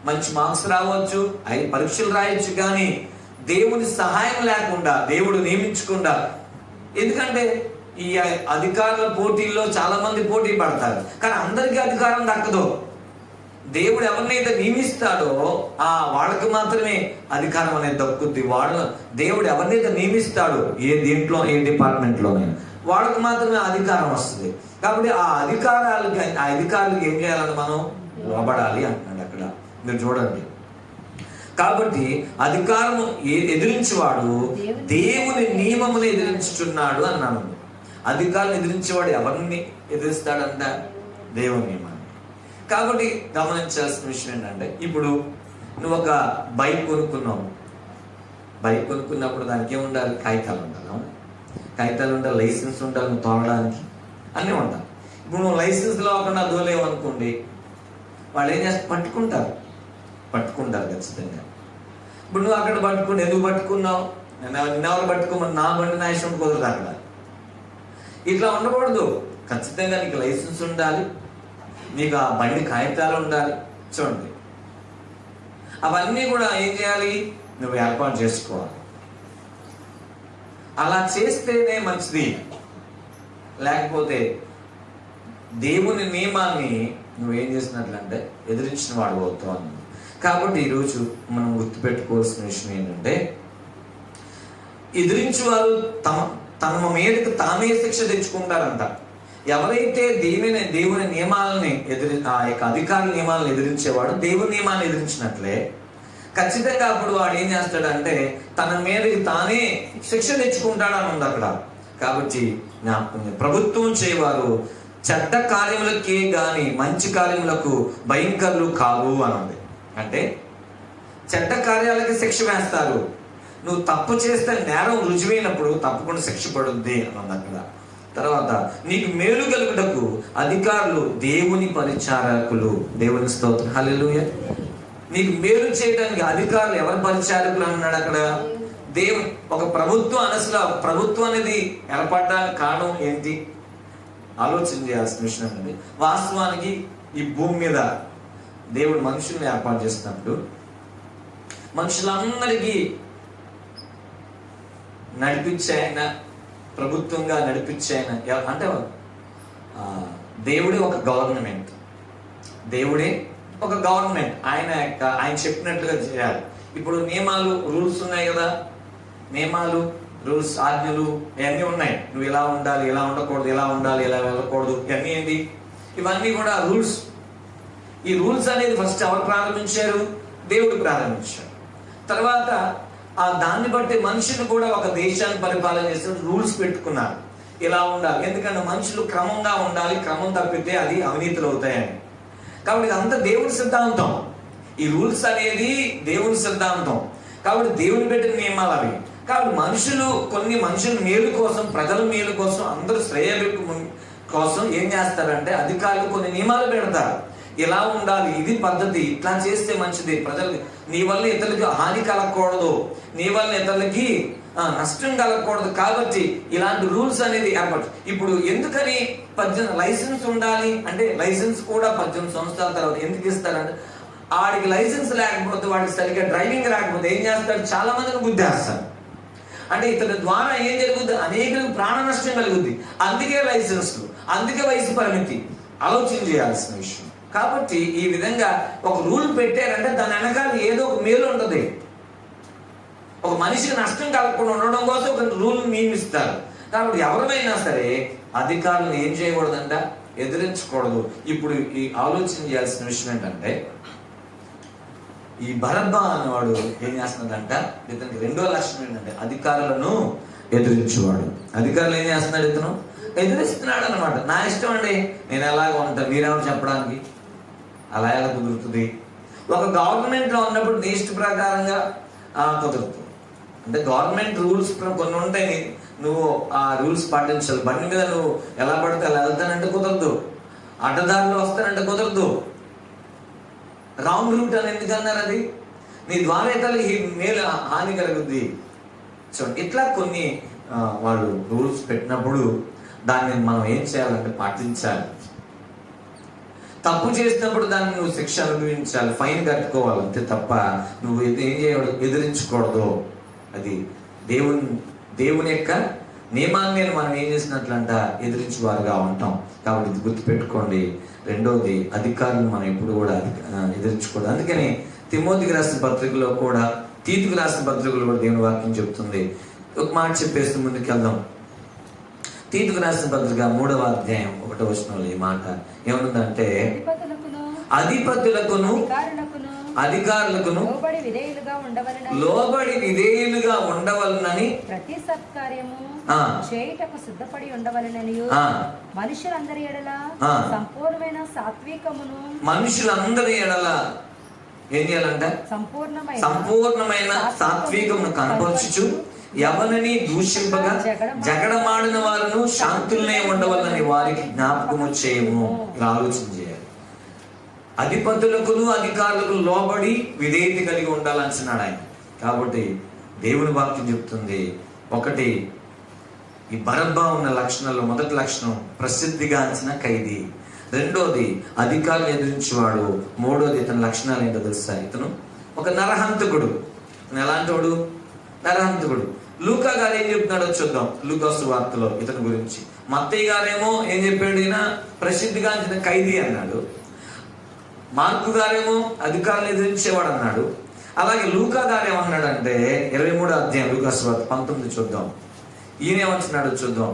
మంచి మార్క్స్ రావచ్చు, పరీక్షలు రాయొచ్చు, కానీ దేవుని సహాయం లేకుండా, దేవుడు నియమించకుండా, ఎందుకంటే ఈ అధికారుల పోటీల్లో చాలా మంది పోటీ పడతారు, కానీ అందరికీ అధికారం దక్కదు. దేవుడు ఎవరినైతే నియమిస్తాడో వాళ్ళకి మాత్రమే అధికారం అనేది దక్కుద్ది. దేవుడు ఎవరినైతే నియమిస్తాడో ఏ దీంట్లో, ఏ డిపార్ట్మెంట్లోనే, వాళ్ళకి మాత్రమే అధికారం వస్తుంది. కాబట్టి ఆ అధికారులకు ఏం చేయాలని మనం లోబడాలి అంటున్నాడు అక్కడ. మీరు చూడండి, కాబట్టి అధికారము ఎదిరించేవాడు దేవుని నియమమును ఎదిరించుచున్నాడు అన్నాను. అధికారులు ఎదిరించేవాడు ఎవరిని ఎదిరిస్తాడంట? దేవుని నియమాన్ని. కాబట్టి గమనించాల్సిన విషయం ఏంటంటే, ఇప్పుడు నువ్వు ఒక బైక్ కొనుక్కున్నావు. బైక్ కొనుక్కున్నప్పుడు దానికి ఏముండాలి? కాగితాలు ఉండాలి. కాగితాలు ఉండాలి, లైసెన్స్ ఉండాలి, నువ్వు తోలడానికి అన్నీ ఉండాలి. ఇప్పుడు నువ్వు లైసెన్స్ లేకుండా దోలేవు అనుకోండి, వాళ్ళు ఏం చేస్తారు? పట్టుకుంటారు ఖచ్చితంగా. ఇప్పుడు నువ్వు అక్కడ పట్టుకుని, ఎందుకు పట్టుకున్నావు? నిన్నెవరు పట్టుకోమని? నా బండి నా ఇష్టం కుదరదు. అక్కడ ఇట్లా ఉండకూడదు. ఖచ్చితంగా నీకు లైసెన్స్ ఉండాలి, నీకు ఆ బండి కాగితాలు ఉండాలి. చూడండి, అవన్నీ కూడా ఏం చేయాలి? నువ్వు ఏర్పాటు చేసుకోవాలి. అలా చేస్తేనే మంచిది. లేకపోతే దేవుని నియమాన్ని నువ్వేం చేసినట్లంటే ఎదిరించిన వాడు అవుతావు అన్నది. కాబట్టి ఈరోజు మనం గుర్తుపెట్టుకోవాల్సిన విషయం ఏంటంటే, ఎదిరించే వారు తమ మీదకి తామే శిక్ష తెచ్చుకుంటారంట. ఎవరైతే దేవుని నియమాలని ఆ యొక్క అధికార నియమాలను ఎదిరించేవాడు దేవుని నియమాన్ని ఎదిరించినట్లే ఖచ్చితంగా అప్పుడు వాడు ఏం చేస్తాడంటే తన మీదకి తానే శిక్ష తెచ్చుకుంటాడని ఉంది అక్కడ. కాబట్టి ప్రభుత్వం చేయవారు చెడ్డ కార్యములకే గాని మంచి కార్యములకు భయంకరులు కావు అన్నది. అంటే చెడ్డ కార్యాలకి శిక్ష వేస్తారు. నువ్వు తప్పు చేస్తే నేరం రుజువైనప్పుడు తప్పకుండా శిక్ష పడుద్ది అన్నది అక్కడ. తర్వాత నీకు మేలు కలుగుటకు అధికారులు దేవుని పరిచారకులు. దేవుని స్తోత్రం, హల్లెలూయా. నీకు మేలు చేయడానికి అధికారులు ఎవరి పరిచారకులు అన్నాడు అక్కడ? దేవుని. ఒక ప్రభుత్వం అసలు ప్రభుత్వం అనేది ఏర్పడడానికి కారణం ఏంటి? ఆలోచన చేయాల్సిన విషయం అనేది. వాస్తవానికి ఈ భూమి మీద దేవుడు మనుషుల్ని ఏర్పాటు చేస్తున్నప్పుడు మనుషులందరికీ నడిపించే ఆయన, ప్రభుత్వంగా నడిపించే ఆయన అంటే దేవుడే ఒక గవర్నమెంట్. దేవుడే ఒక గవర్నమెంట్. ఆయన చెప్పినట్లుగా చేయాలి. ఇప్పుడు నియమాలు, రూల్స్ ఉన్నాయి కదా, నియమాలు, రూల్స్, ఆజ్ఞలు ఇవన్నీ ఉన్నాయి. నువ్వు ఇలా ఉండాలి, ఇలా ఉండకూడదు, ఇలా ఉండాలి, ఇలా వెళ్ళకూడదు, ఇవన్నీ ఏంటి? ఇవన్నీ కూడా రూల్స్. ఈ రూల్స్ అనేది ఫస్ట్ ఎవరు ప్రారంభించారు? దేవుడు ప్రారంభించారు. తర్వాత దాన్ని బట్టి మనుషులు కూడా ఒక దేశాన్ని పరిపాలన చేస్తూ రూల్స్ పెట్టుకున్నారు, ఇలా ఉండాలి. ఎందుకంటే మనుషులు క్రమంగా ఉండాలి, క్రమం తప్పితే అది అవినీతులు అవుతాయని. కాబట్టి ఇదంతా దేవుని సిద్ధాంతం. ఈ రూల్స్ అనేది దేవుని సిద్ధాంతం. కాబట్టి దేవుని పెట్టిన నియమాలు అవి. కాబట్టి కొన్ని మనుషుల మేలు కోసం, ప్రజల మేలు కోసం, అందరూ శ్రేయభివృద్ధి కోసం ఏం చేస్తారంటే అధికారులు కొన్ని నియమాలు పెడతారు. ఇలా ఉండాలి, ఇది పద్ధతి, ఇట్లా చేస్తే మంచిది, ప్రజలకి నీ వల్ల ఇతరులకి హాని కలగకూడదు, నీ వల్ల ఇతరులకి నష్టం కలగకూడదు. కాబట్టి ఇలాంటి రూల్స్ అనేది ఏర్పాటు. ఇప్పుడు ఎందుకని 18 లైసెన్స్ ఉండాలి అంటే, లైసెన్స్ కూడా 18 సంవత్సరాల తర్వాత ఎందుకు ఇస్తారంటే, వాడికి లైసెన్స్ లేకపోతే, వాడికి సరిగ్గా డ్రైవింగ్ రాకపోతే ఏం చేస్తాడు? చాలా మందిని గుద్దేస్తాడు. అంటే ఇతని ద్వారా ఏం జరుగుద్ది? అనేకులకు ప్రాణ నష్టం కలుగుద్ది. అందుకే లైసెన్స్లు, అందుకే వయసు పరిమితి. ఆలోచన చేయాల్సిన విషయం. కాబట్టి ఈ విధంగా ఒక రూల్ పెట్టారంటే దాని వెనకాల ఏదో ఒక మేలు ఉంటుంది. ఒక మనిషికి నష్టం కలగకుండా ఉండడం కోసం ఒక రూల్ నియమిస్తారు. కాబట్టి ఎవరైనా సరే అధికారులను ఏం చేయకూడదంట, ఎదిరించకూడదు. ఇప్పుడు ఈ ఆలోచన చేయాల్సిన విషయం ఏంటంటే, ఈ బరబ్బా అనేవాడు ఏం చేస్తున్నాడంట, ఇతనికి రెండో లక్షణం ఏంటంటే అధికారులను ఎదిరించేవాడు. అధికారులు ఏం చేస్తున్నాడు, ఇతను ఎదిరిస్తున్నాడు అనమాట. నా ఇష్టం అండి, నేను ఎలాగ ఉంటాను, మీరేమో చెప్పడానికి అలా ఎలా కుదురుతుంది? ఒక గవర్నమెంట్ లో ఉన్నప్పుడు నీ ఇష్ట ప్రకారంగా కుదురుతుంది. అంటే గవర్నమెంట్ రూల్స్ కొన్ని ఉంటాయి, నువ్వు ఆ రూల్స్ పాటించాలి. బండి మీద నువ్వు ఎలా పడితే అలా వెళ్తానంటే కుదరదు, అడ్డదారిలో వస్తానంటే కుదరదు. రాంగ్ రూట్ అని ఎందుకన్నారు? అది నీ ద్వారా ఈ మేలు హాని కలుగుద్ది. సో ఇట్లా కొన్ని వాళ్ళు రూల్స్ పెట్టినప్పుడు దాన్ని మనం ఏం చేయాలంటే పాటించాలి. తప్పు చేసినప్పుడు దాన్ని నువ్వు శిక్ష అనుభవించాలి, ఫైన్ కట్టుకోవాలి, అంతే తప్ప నువ్వు ఏం చేయకూడదు, ఎదిరించకూడదు. అది దేవుని యొక్క నియమాన్ని మనం ఏం చేసినట్లంట ఎదిరించేవారుగా ఉంటాం. కాబట్టి ఇది గుర్తుపెట్టుకోండి. రెండోది, అధికారులను మనం ఎప్పుడు కూడా ఎదిరించకూడదు. అందుకని తిమోతికి రాసిన పత్రికలో కూడా, తీతుకు రాసిన పత్రికలో కూడా దేవుని వాక్యం చెప్తుంది. ఒక మాట చెప్పేసి ముందుకు వెళ్దాం. తీతుకు రాసిన పత్రిక 3వ అధ్యాయం 1వ వచనంలో ఈ మాట ఏమనుందంటే, అధిపతులకును అధికారులకును లోబడి విధేయులుగా ఉండవలనని ప్రతి సత్కార్యము చేయుటకు సిద్ధపడి ఉండవలనని మనుషులందరి ఎడల సంపూర్ణమైన సాత్వికమును, మనుషులందరి ఎడల ఏం చేయాలంట, సంపూర్ణమైన సాత్వికమును కనపరచుచు ఎవరిని దూషింపగా జగడమాడిన వారును శాంతులనే ఉండవలని వారికి జ్ఞాపకము చేయము. ఆలోచన చేయాలి. అధిపతులకును అధికారులకు లోబడి విధేయత కలిగి ఉండాలనుకున్నాడు ఆయన. కాబట్టి దేవుని వాక్యం చెప్తుంది, ఒకటి ఈ బరబ్బా ఉన్న లక్షణాల్లో మొదటి లక్షణం ప్రసిద్ధిగాంచిన ఖైదీ, రెండోది అధికారులు ఎదిరించేవాడు, మూడోది ఇతని లక్షణాలు ఏంటో తెలుసా, ఇతను ఒక నరహంతకుడు. ఎలాంటి వాడు? నరహంతకుడు. లూకా గారు ఏం చెప్తున్నాడో చూద్దాం. లూకా సువార్తలో ఇతని గురించి. మత్తయి గారేమో ఏం చెప్పాడు, ఈయన ప్రసిద్ధిగాంచిన ఖైదీ అన్నాడు. మార్కు గారేమో అధికారులు ఎదిరించేవాడు అన్నాడు. అలాగే లూకా గారు ఏమన్నాడంటే 23వ అధ్యాయం లూకా సువార్త 19 చూద్దాం. ఈయన ఏమంటున్నాడో చూద్దాం.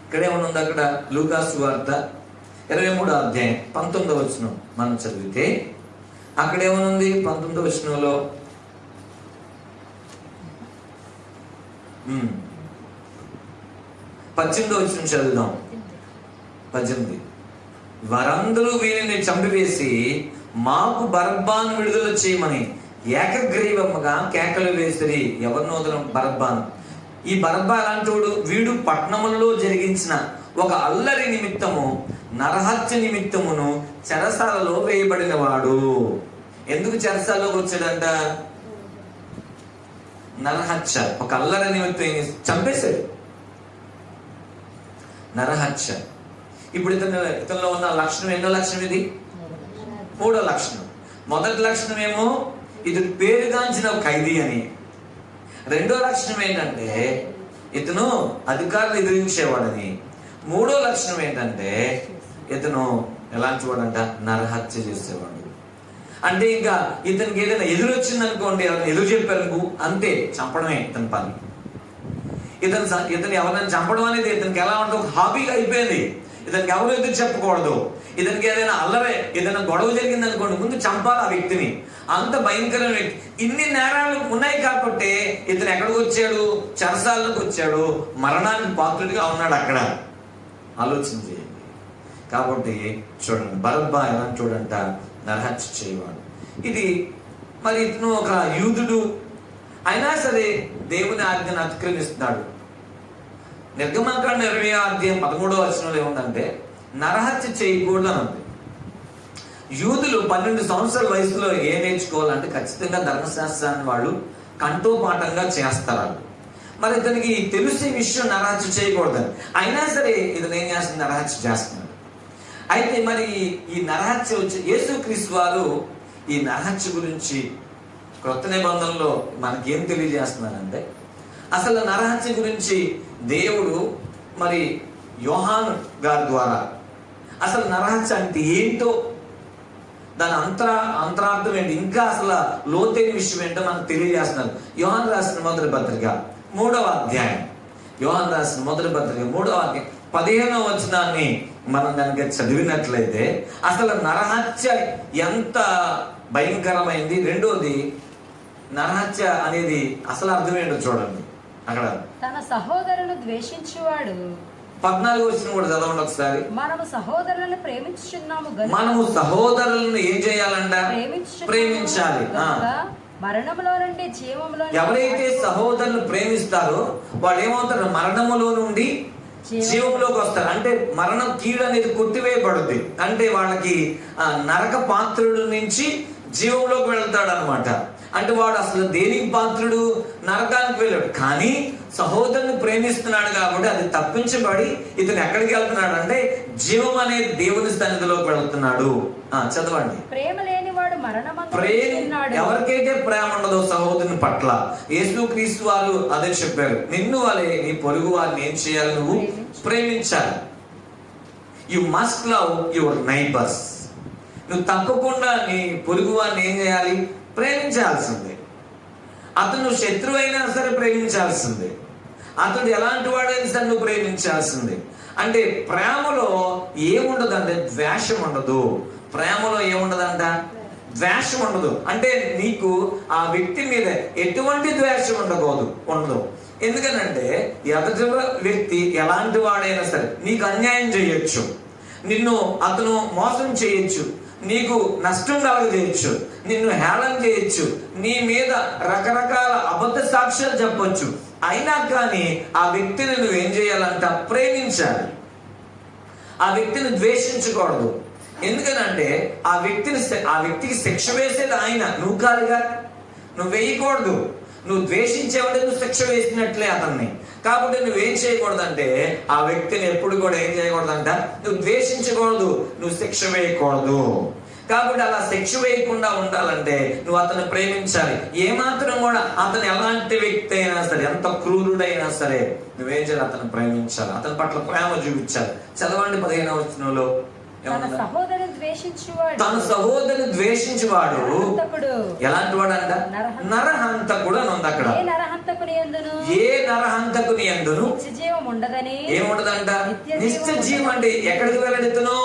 ఇక్కడ ఏమనుంది, అక్కడ లూకా సువార్త 23వ అధ్యాయం 19వ వచనం మనం చదివితే అక్కడ ఏమనుంది, 19వ వచనంలో 18వ వచనం చదువుదాం. 18. వారందరూ వీరిని చంపివేసి మాకు బరబ్బాను విడుదల చేయమని ఏకగ్రీవముగా కేకలు వేసిరి. ఎవరిని వదలం? బరబ్బాను. ఈ బరబ్బా అలాంటోడు, వీడు పట్టణములలో జరిగించిన ఒక అల్లరి నిమిత్తము నరహత్య నిమిత్తమును చెరసాలలో వేయబడిన వాడు. ఎందుకు చెరసాలలోకి వచ్చాడంట? నరహత్య, ఒక అల్లరి నిమిత్తం చంపేశాడు. నరహత్య. ఇప్పుడు ఇతనిలో ఉన్న లక్షణం ఎన్నో లక్షణం? ఇది 3వ లక్షణం. మొదటి లక్షణం ఏమో ఇతను పేరుగాంచిన ఖైదీ అని. రెండో లక్షణం ఏంటంటే ఇతను అధికారులు ఎదిరించేవాడని. 3వ లక్షణం ఏంటంటే ఇతను ఎలాంటి వాడంట? నరహత్య చేసేవాడు. అంటే ఇంకా ఇతనికి ఏదైనా ఎదురొచ్చింది అనుకోండి, ఎవరైనా ఎదురు చెప్పారు అంతే, చంపడమే ఇతని పని. ఇతను ఎవరైనా చంపడం అనేది ఇతనికి ఎలా ఉంటే ఒక హాబీగా అయిపోయింది. ఇతనికి ఎవరు ఎదురు చెప్పకూడదు. ఇతనికి ఏదైనా అల్లరే, ఏదైనా గొడవ జరిగింది అనుకోండి, ముందు చంపాలి ఆ వ్యక్తిని. అంత భయంకరమైన వ్యక్తి. ఇన్ని నేరాలు ఉన్నాయి కాబట్టి ఇతను ఎక్కడికి వచ్చాడు? చెరసాలకు వచ్చాడు. మరణానికి పాత్రుడిగా ఉన్నాడు అక్కడ. ఆలోచన చేయండి. కాబట్టి చూడండి, బరబ్బా ఎలాంటి చూడంట? నరహత్య చేయవాడు. ఇది మరి ఇతను ఒక యూదుడు అయినా సరే దేవుని ఆజ్ఞను అతిక్రమిస్తున్నాడు. నిర్గమకాండ 20వ అధ్యాయం 13వ వచనంలో ఏముందంటే నరహత్య చేయకూడదు అని ఉంది. యూదులు 12 సంవత్సరాల వయసులో ఏం నేర్చుకోవాలంటే ఖచ్చితంగా ధర్మశాస్త్రాన్ని వాళ్ళు కంఠోపాఠంగా చేస్తారు. మరి ఇతనికి తెలిసే విషయం నరహత్య చేయకూడదని, అయినా సరే ఇతను ఏం చేస్తుంది? నరహత్య చేస్తున్నాడు. అయితే మరి ఈ నరహత్య వచ్చి యేసుక్రీస్తు వారు ఈ నరహత్య గురించి క్రొత్త నిబంధనలో మనకేం తెలియజేస్తున్నారంటే, అసలు నరహత్య గురించి దేవుడు మరి యోహాను గారి ద్వారా అసలు నరహత్య అంటే ఏంటో, దాని అంతరార్థం ఏంటి, ఇంకా అసలు లోతైన విషయం ఏంటో మనకు తెలియజేస్తున్నారు. యోహాను రాసిన మొదటి పత్రిక 3వ అధ్యాయం యోహాను రాసిన మొదటి పత్రిక 3వ అధ్యాయం 15వ వచనాన్ని మనం కనుక చదివినట్లయితే అసలు నరహత్య ఎంత భయంకరమైంది. రెండోది, నరహత్య అనేది అసలు అర్థమేంటో చూడండి. అక్కడ తన సహోదరులను ద్వేషించువాడు 14వ వచనం కూడా చదవండి ఒకసారి. మనము సహోదరులను ప్రేమించుచున్నాము గనుక, మనము సహోదరులను ఏం చేయాలంట? ప్రేమించాలి. మరణములో నుండి జీవములో, ఎవరైతే సహోదరులను ప్రేమిస్తారో వాళ్ళు ఏమవుతారు? మరణములో నుండి జీవంలోకి వస్తారు. అంటే మరణం కీడు అనేది కొట్టివేయబడుద్ది. అంటే వాళ్ళకి నరక పాత్రుడు నుంచి జీవంలోకి వెళ్తాడు అనమాట. అంటే వాడు అసలు దేనికి పాత్రుడు? నరకానికి వెళ్ళాడు. కానీ సహోదరుని ప్రేమిస్తున్నాడు కాబట్టి అది తప్పించబడి ఇతను ఎక్కడికి వెళ్తున్నాడు అంటే జీవం అనే దేవుని సన్నిధిలోకి వెళ్తున్నాడు. చదవండి. ప్రేమ లేని వాడు ఎవరికైతే ప్రేమ ఉండదో సహోదరుని పట్ల, యేసుక్రీస్తు వారు అదే చెప్పారు, నిన్ను వలె నీ పొరుగు వారిని ఏం చేయాలి? నువ్వు ప్రేమించాలి. You must love your neighbours. నువ్వు తప్పకుండా నీ పొరుగు వారిని ఏం చేయాలి? ప్రేమించాల్సిందే. అతను శత్రువు అయినా సరే ప్రేమించాల్సిందే. అతడు ఎలాంటి వాడైనా సరే నువ్వు ప్రేమించాల్సిందే. అంటే ప్రేమలో ఏముండదు అంటే ద్వేషం ఉండదు. ప్రేమలో ఏముండదంట? ద్వేషం ఉండదు. అంటే నీకు ఆ వ్యక్తి మీద ఎటువంటి ద్వేషం ఉండదు. ఎందుకనంటే ఎదుటి వ్యక్తి ఎలాంటి వాడైనా సరే నీకు అన్యాయం చేయొచ్చు, నిన్ను అతను మోసం చేయొచ్చు, నీకు నష్టం కలగజేయచ్చు, నిన్ను హేళన చేయొచ్చు, నీ మీద రకరకాల అబద్ధ సాక్ష్యాలు చెప్పొచ్చు. అయినా కానీ ఆ వ్యక్తిని నువ్వేం చేయాలంట? ప్రేమించాలి. ఆ వ్యక్తిని ద్వేషించకూడదు. ఎందుకనంటే ఆ వ్యక్తికి శిక్ష వేసేది ఆయన, నువ్వు కాదుగా. నువ్వు వేయకూడదు. నువ్వు ద్వేషించేవాడే నువ్వు శిక్ష వేసినట్లే అతన్ని. కాబట్టి నువ్వేం చేయకూడదంటే ఆ వ్యక్తిని ఎప్పుడు కూడా ఏం చేయకూడదంట? నువ్వు ద్వేషించకూడదు, నువ్వు శిక్ష వేయకూడదు. కాబట్టి అలా శిక్ష వేయకుండా ఉండాలంటే నువ్వు అతను ప్రేమించాలి. ఏమాత్రం కూడా అతను ఎలాంటి వ్యక్తి అయినా సరే, ఎంత క్రూరుడైనా సరే నువ్వేం చేయాలి? అతను ప్రేమించాలి, అతని పట్ల ప్రేమ చూపించాలి. చదవండి 15వ వచనంలో. తన సహోదరుని ద్వేషించువాడు ఎలాంటి వాడు అంట? నరహంతకుడు అని ఉంది అక్కడ. ఏ నరహంతకుని యందును ఏముండదంట? నిత్య జీవం. అంటే ఎక్కడికి వెళ్ళడుతును?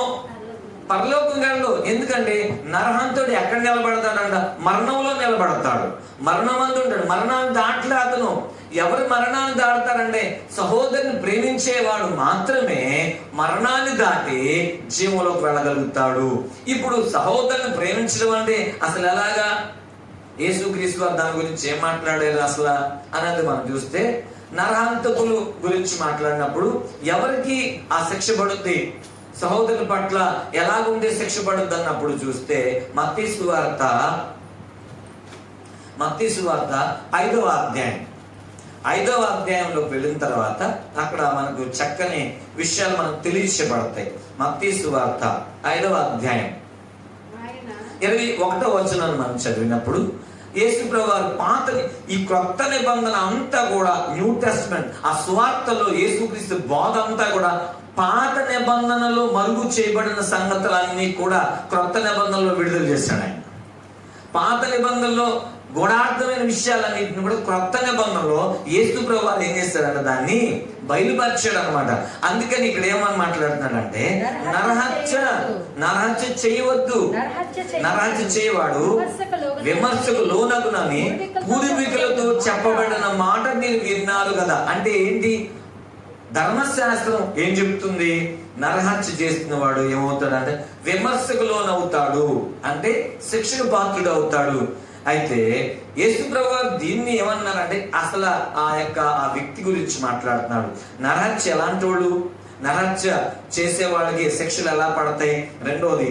పరలోకం వెళ్ళడు. ఎందుకంటే నరహంతుడు ఎక్కడ నిలబడతాడంట? మరణంలో నిలబడతాడు. మరణమందు ఉంటాడు. మరణాన్ని దాటలే అతను. ఎవరు మరణాన్ని దాడతారంటే సహోదరుని ప్రేమించేవాడు మాత్రమే మరణాన్ని దాటి జీవంలోకి వెళ్ళగలుగుతాడు. ఇప్పుడు సహోదరుని ప్రేమించడం అంటే అసలు ఎలాగా? యేసుక్రీస్తు వారు దాని గురించి ఏం మాట్లాడారు అసలు అనేది మనం చూస్తే, నరహంతకులు గురించి మాట్లాడినప్పుడు ఎవరికి ఆ శిక్ష పడుద్ది, సహోదరుని పట్ల ఎలాగుండే శిక్ష పడుద్ది అన్నప్పుడు చూస్తే మత్తయి సువార్త 5వ అధ్యాయంలోకి వెళ్ళిన తర్వాత అక్కడ మనకు చక్కని విషయాలు మనకు తెలియచేయబడతాయి. మత్తయి సువార్త 5వ అధ్యాయం 21వ వచనాన్ని మనం చదివినప్పుడు యేసుప్రభువు వారు ఈ క్రొత్త నిబంధన అంతా కూడా న్యూ టెస్టమెంట్, ఆ సువార్తలో యేసుక్రీస్తు బోధ అంతా కూడా పాత నిబంధనలో మరుగు చేయబడిన సంగతులన్నీ కూడా క్రొత్త నిబంధనలో విడుదల చేశాడు ఆయన. పాత నిబంధనలో గూఢార్థమైన విషయాలన్నింటిని కూడా క్రొత్త నిబంధనలో యేసుప్రభువు వారు ఏం చేస్తారంటే దాన్ని బయలుపరిచాడు అనమాట. అందుకని ఇక్కడ ఏమని మాట్లాడుతున్నాడంటే నరహత్య చేయవద్దు, నరహత్య చేయవాడు విమర్శకు లోనగునని పూర్వీకులతో చెప్పబడిన మాట మీరు విన్నారు కదా. అంటే ఏంటి? ధర్మశాస్త్రం ఏం చెప్తుంది? నరహత్య చేస్తున్న వాడు ఏమవుతాడు అంటే విమర్శకు లోనవుతాడు, అంటే శిక్షకు పాత్రుడు అవుతాడు. అయితే యేసుప్రభువు వారు దీన్ని ఏమన్నారంటే అసలు ఆ వ్యక్తి గురించి మాట్లాడుతున్నాడు. నరహత్య ఎలాంటి వాడు? నరహత్య చేసే వాళ్ళకి శిక్షలు ఎలా పడతాయి? రెండోది,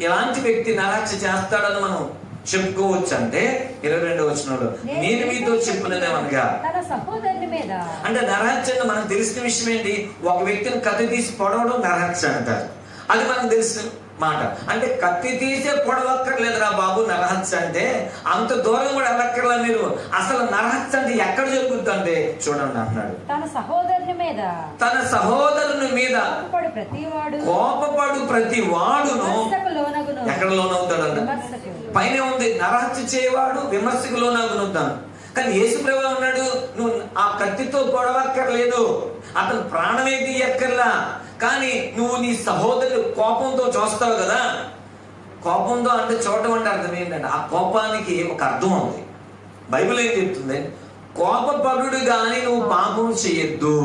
ఎలాంటి వ్యక్తి నరహత్య చేస్తాడని మనం చెప్పుకోవచ్చు అంటే 22వ వచనంలో నేను మీతో చెప్పినదేమనగా, అంటే నరహత్య మనకు తెలిసిన విషయం ఏంటి? ఒక వ్యక్తిని కత్తి తీసి పొడవడం నరహత్య అంటారు. అది మనకు తెలిసిన మాట. అంటే కత్తి తీసే పొడవక్కర్లేదురా బాబు నరహత్య అంటే, అంత దూరం కూడా వెళ్ళక్కర్లే మీరు. అసలు నరహత్య అంటే ఎక్కడ జరుగుతుందంటే చూడండి అంటున్నాడు, తన సహోదరుని మీద కోపపడు ప్రతి వాడును ఎక్కడ లోనవుతాడు అంటే పైన ఉంది. నరహత్య చేయవాడు విమర్శకు లోనగునుతాను. కానీ యేసుప్రభు ఉన్నాడు, నువ్వు ఆ కత్తితో పొడవక్కర్లేదు, అతను ప్రాణమే తీయక్కర్లా. కానీ నువ్వు నీ సహోదరుడు కోపంతో చూస్తావు కదా, కోపంతో అంటే చూడటం అంటే అర్థం ఏంటంటే ఆ కోపానికి ఒక అర్థం ఉంది. బైబిల్ ఏం చెప్తుంది? కోపపడుడు గాని నువ్వు పాపం చేయొద్దు,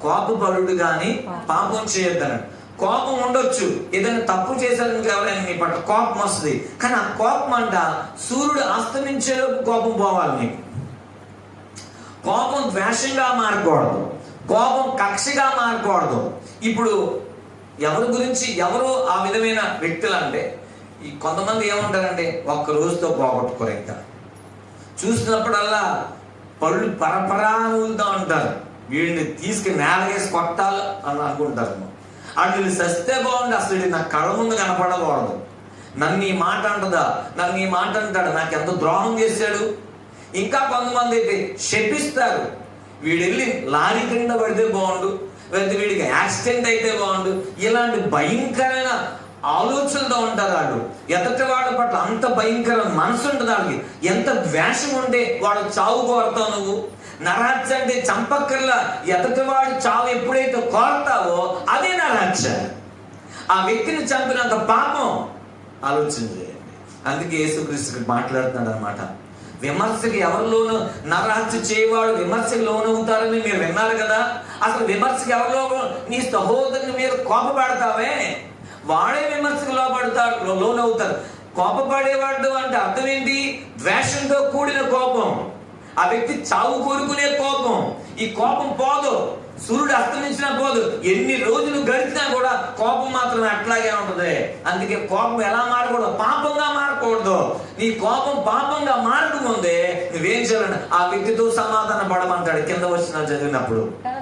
కోపపడుడు గాని పాపం చేయొద్దు అన్నాడు. కోపం ఉండొచ్చు, ఏదైనా తప్పు చేశారని ఎవరైనా నీ పట్ల కోపం వస్తుంది, కానీ ఆ కోపం అంట సూర్యుడు అస్తమించేలోపు కోపం పోవాలి నీకు. కోపం ద్వేషంగా మారకూడదు, కోపం కక్షగా మారకూడదు. ఇప్పుడు ఎవరి గురించి ఎవరు ఆ విధమైన వ్యక్తులు అంటే, ఈ కొంతమంది ఏమంటారంటే ఒక్క రోజుతో పోగొట్టుకోరు, ఇంకా చూసినప్పుడల్లా పళ్ళు పరపరా ఊలుతూ ఉంటారు, వీడిని తీసుకుని నేలగేసి కొట్టాలి అని అనుకుంటారు. అటు సస్తే బాగుంది, అసలు నా కళ్ళ ముందు కనపడకూడదు, నన్ను ఈ మాట అంటదా, నన్ను ఈ మాట అంటాడు, నాకు ఎంత ద్రోహం చేశాడు. ఇంకా కొంతమంది అయితే శపిస్తారు, వీడు వెళ్ళి లారీ కింద పడితే బాగుండు, లేకపోతే వీడికి యాక్సిడెంట్ అయితే బాగుండు. ఇలాంటి భయంకరమైన ఆలోచనతో ఉంటారు వాళ్ళు. ఎదటి వాళ్ళ పట్ల అంత భయంకర మనసు ఉంటుంది వాళ్ళకి. ఎంత ద్వేషం ఉంటే వాడు చావు కోరతావు నువ్వు. నరహత్య అంటే చంపక్కర్లా, ఎదటి వాడు చావు ఎప్పుడైతే కోరతావో అదే నరహత్య. ఆ వ్యక్తిని చంపినంత పాపం ఆలోచన చేయండి. అందుకే యేసుక్రీస్తు మాట్లాడుతున్నాడు అనమాట. విమర్శకి ఎవరిలోనూ నరహత్య చేయవాడు విమర్శకు లోనవుతారని మీరు విన్నారు కదా. అసలు విమర్శకి ఎవరిలో నీ సహోదరుని మీద కోపపడతావే వాడే విమర్శకు లోనవుతారు. కోపపడేవాడు అంటే అర్థం ఏంటి? ద్వేషంతో కూడిన కోపం, ఆ వ్యక్తి చావు కోరుకునే కోపం. ఈ కోపం పోదు, సూర్యుడు అస్తమించినా పోదు, ఎన్ని రోజులు గడిచినా కూడా కోపం మాత్రం అట్లాగే ఉంటుంది. అందుకే కోపం ఎలా మారకూడదు? పాపంగా మారకూడదు. నీ కోపం పాపంగా మారకముందే నువ్వేం చేయాలంటే ఆ వ్యక్తితో సమాధాన పడమంటాడు. కింద వచ్చిన చదివినప్పుడు తన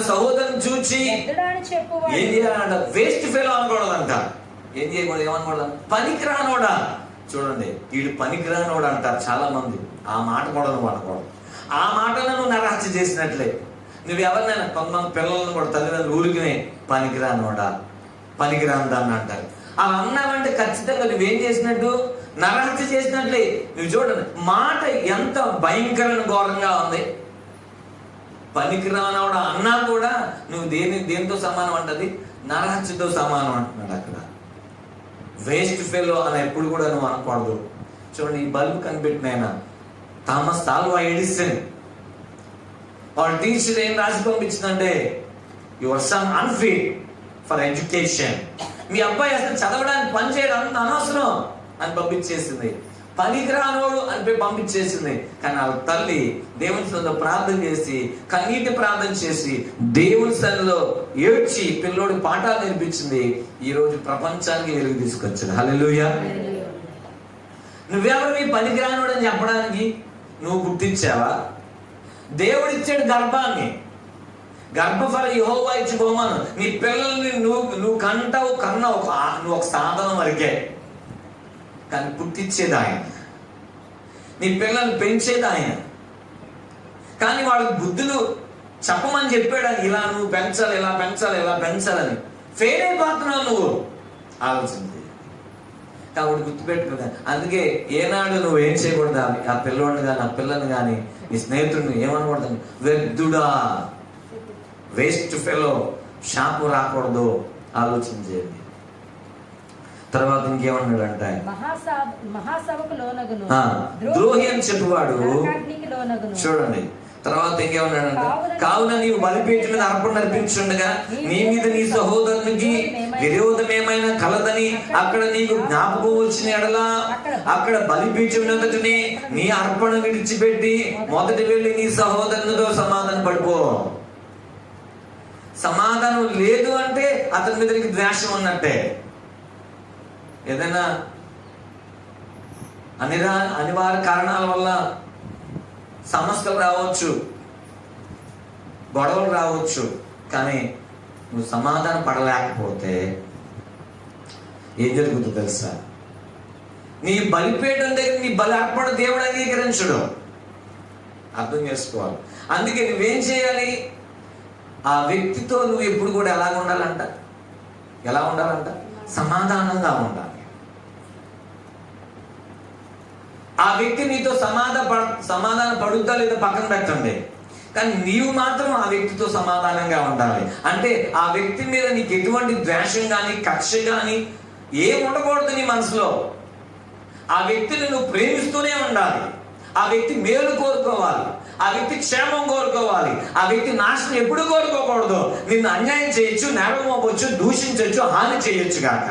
సహోదరుని చూచి ఏం చేయాలంట? వేస్ట్ ఫెలో అనకూడదంట. ఏం చేయకూడదు? ఏమనకూడదు? పనికిరానోడా. చూడండి, వీడు పనికిరానోడు అంటారు చాలా మంది. ఆ మాట కూడా నువ్వు అనకూడదు. ఆ మాటలను నువ్వు నరహత్య చేసినట్లే. నువ్వు ఎవరినైనా, కొంతమంది పిల్లలను కూడా తల్లిదండ్రులు ఊరికినే పనికిరానోడా, పనికిరాందాన్ని అంటారు. అలా అన్నావంటే ఖచ్చితంగా నువ్వేం చేసినట్టు? నరహత్య చేసినట్లే. నువ్వు చూడండి, మాట ఎంత భయంకరమైన ఘోరంగా ఉంది. పనికిరానోడా అన్నా కూడా నువ్వు దేనితో సమానం అంటది? నరహత్యతో సమానం అంటున్నాడు అక్కడ. వేస్ట్ ఫెలో అని ఎప్పుడు కూడా నువ్వు అనకూడదు. చూడండి, ఈ బల్బు కనిపెట్టిన థామస్ ఆల్వా ఎడిసన్ వాళ్ళ టీచర్ ఏం రాసి పంపించిందంటే, your son unfit for education. మీ అబ్బాయి అసలు చదవడానికి పని చేయడం అంత అనవసరం అని పంపించేసింది. పనికిరానోడు అని పంపించేసింది. కానీ వాళ్ళ తల్లి దేవుని సన్నిధిలో ప్రార్థన చేసి, కన్నీటి ప్రార్థన చేసి, దేవుని సన్నిధిలో ఏడ్చి పిల్లోడి పాఠాలు నేర్పించింది. ఈ రోజు ప్రపంచానికి వెలుగు తీసుకొచ్చింది. హల్లెలూయా. నువ్వెవరు పనికిరానోడు అని చెప్పడానికి? నువ్వు గుర్తించావా? దేవుడిచ్చాడు గర్భాన్ని, గర్భఫల యెహోవా ఇచ్చి బహుమానం. నీ పిల్లల్ని నువ్వు కన్నావు, నువ్వు ఒక సాధనం వరకే, కానీ పుట్టించేది ఆయన. నీ పిల్లల్ని పెంచేది ఆయన. కానీ వాళ్ళకి బుద్ధులు చెప్పమని చెప్పాడు. ఇలా నువ్వు పెంచాలి, ఇలా పెంచాలి, ఇలా పెంచాలని. ఫెయిల్ అయిపోతున్నావు నువ్వు. ఆలోచించి కాబట్టి గుర్తుపెట్టుకున్నా. అందుకే ఏనాడు నువ్వు ఏం చేయకూడదు? ఆ పిల్లోడిని కానీ, ఆ పిల్లని కానీ, నీ స్నేహితుడిని ఏమనకూడదు? వ్యర్థుడా, వేస్ట్ ఫెలో, శాపం రాకూడదు. ఆలోచన చేయండి. తర్వాత ఇంకేమన్నాడు అంటే, మహాసభకు లోనగును, ద్రోహి అని చెప్పేవాడు. చూడండి, తర్వాత ఇంకేమన్నాడంటే, కావున నీవు బలిపీఠం మీద అర్పణ అర్పించుండగా నీ మీద నీ సహోదరునికి విరోధం ఏమైనా కలదని అక్కడ నీకు జ్ఞాపకం వచ్చిన ఎడలా అక్కడ బలిపీఠం ఎదుటనే నీ అర్పణ విడిచిపెట్టి మొదటి వెళ్ళి నీ సహోదరునితో సమాధానం పడిపో. సమాధానం లేదు అంటే అతని మీద నీకు ద్వేషం ఉన్నట్టే. ఏదైనా అనివార్య కారణాల వల్ల సమస్యలు రావచ్చు, గొడవలు రావచ్చు, కానీ నువ్వు సమాధానం పడలేకపోతే ఏం జరుగుతుందో తెలుసా? నీ బలిపీఠం దగ్గర నీ బలి అర్పణ దేవుడు అంగీకరించడు. అర్థం చేసుకోవాలి. అందుకే నువ్వేం చేయాలి? ఆ వ్యక్తితో నువ్వు ఎప్పుడు కూడా ఎలా ఉండాలంట? సమాధానంగా ఉండాలి. ఆ వ్యక్తి నీతో సమాధాన పడుద్దా లేదా పక్కన పెట్టండి, కానీ నీవు మాత్రం ఆ వ్యక్తితో సమాధానంగా ఉండాలి. అంటే ఆ వ్యక్తి మీద నీకు ఎటువంటి ద్వేషం కానీ కక్ష కానీ ఏం ఉండకూడదు నీ మనసులో. ఆ వ్యక్తిని నువ్వు ప్రేమిస్తూనే ఉండాలి. ఆ వ్యక్తి మేలు కోరుకోవాలి, ఆ వ్యక్తి క్షేమం కోరుకోవాలి. ఆ వ్యక్తి నాశనం ఎప్పుడు కోరుకోకూడదు. నిన్ను అన్యాయం చేయొచ్చు, నేరం మోపొచ్చు, దూషించవచ్చు, హాని చేయొచ్చు కాక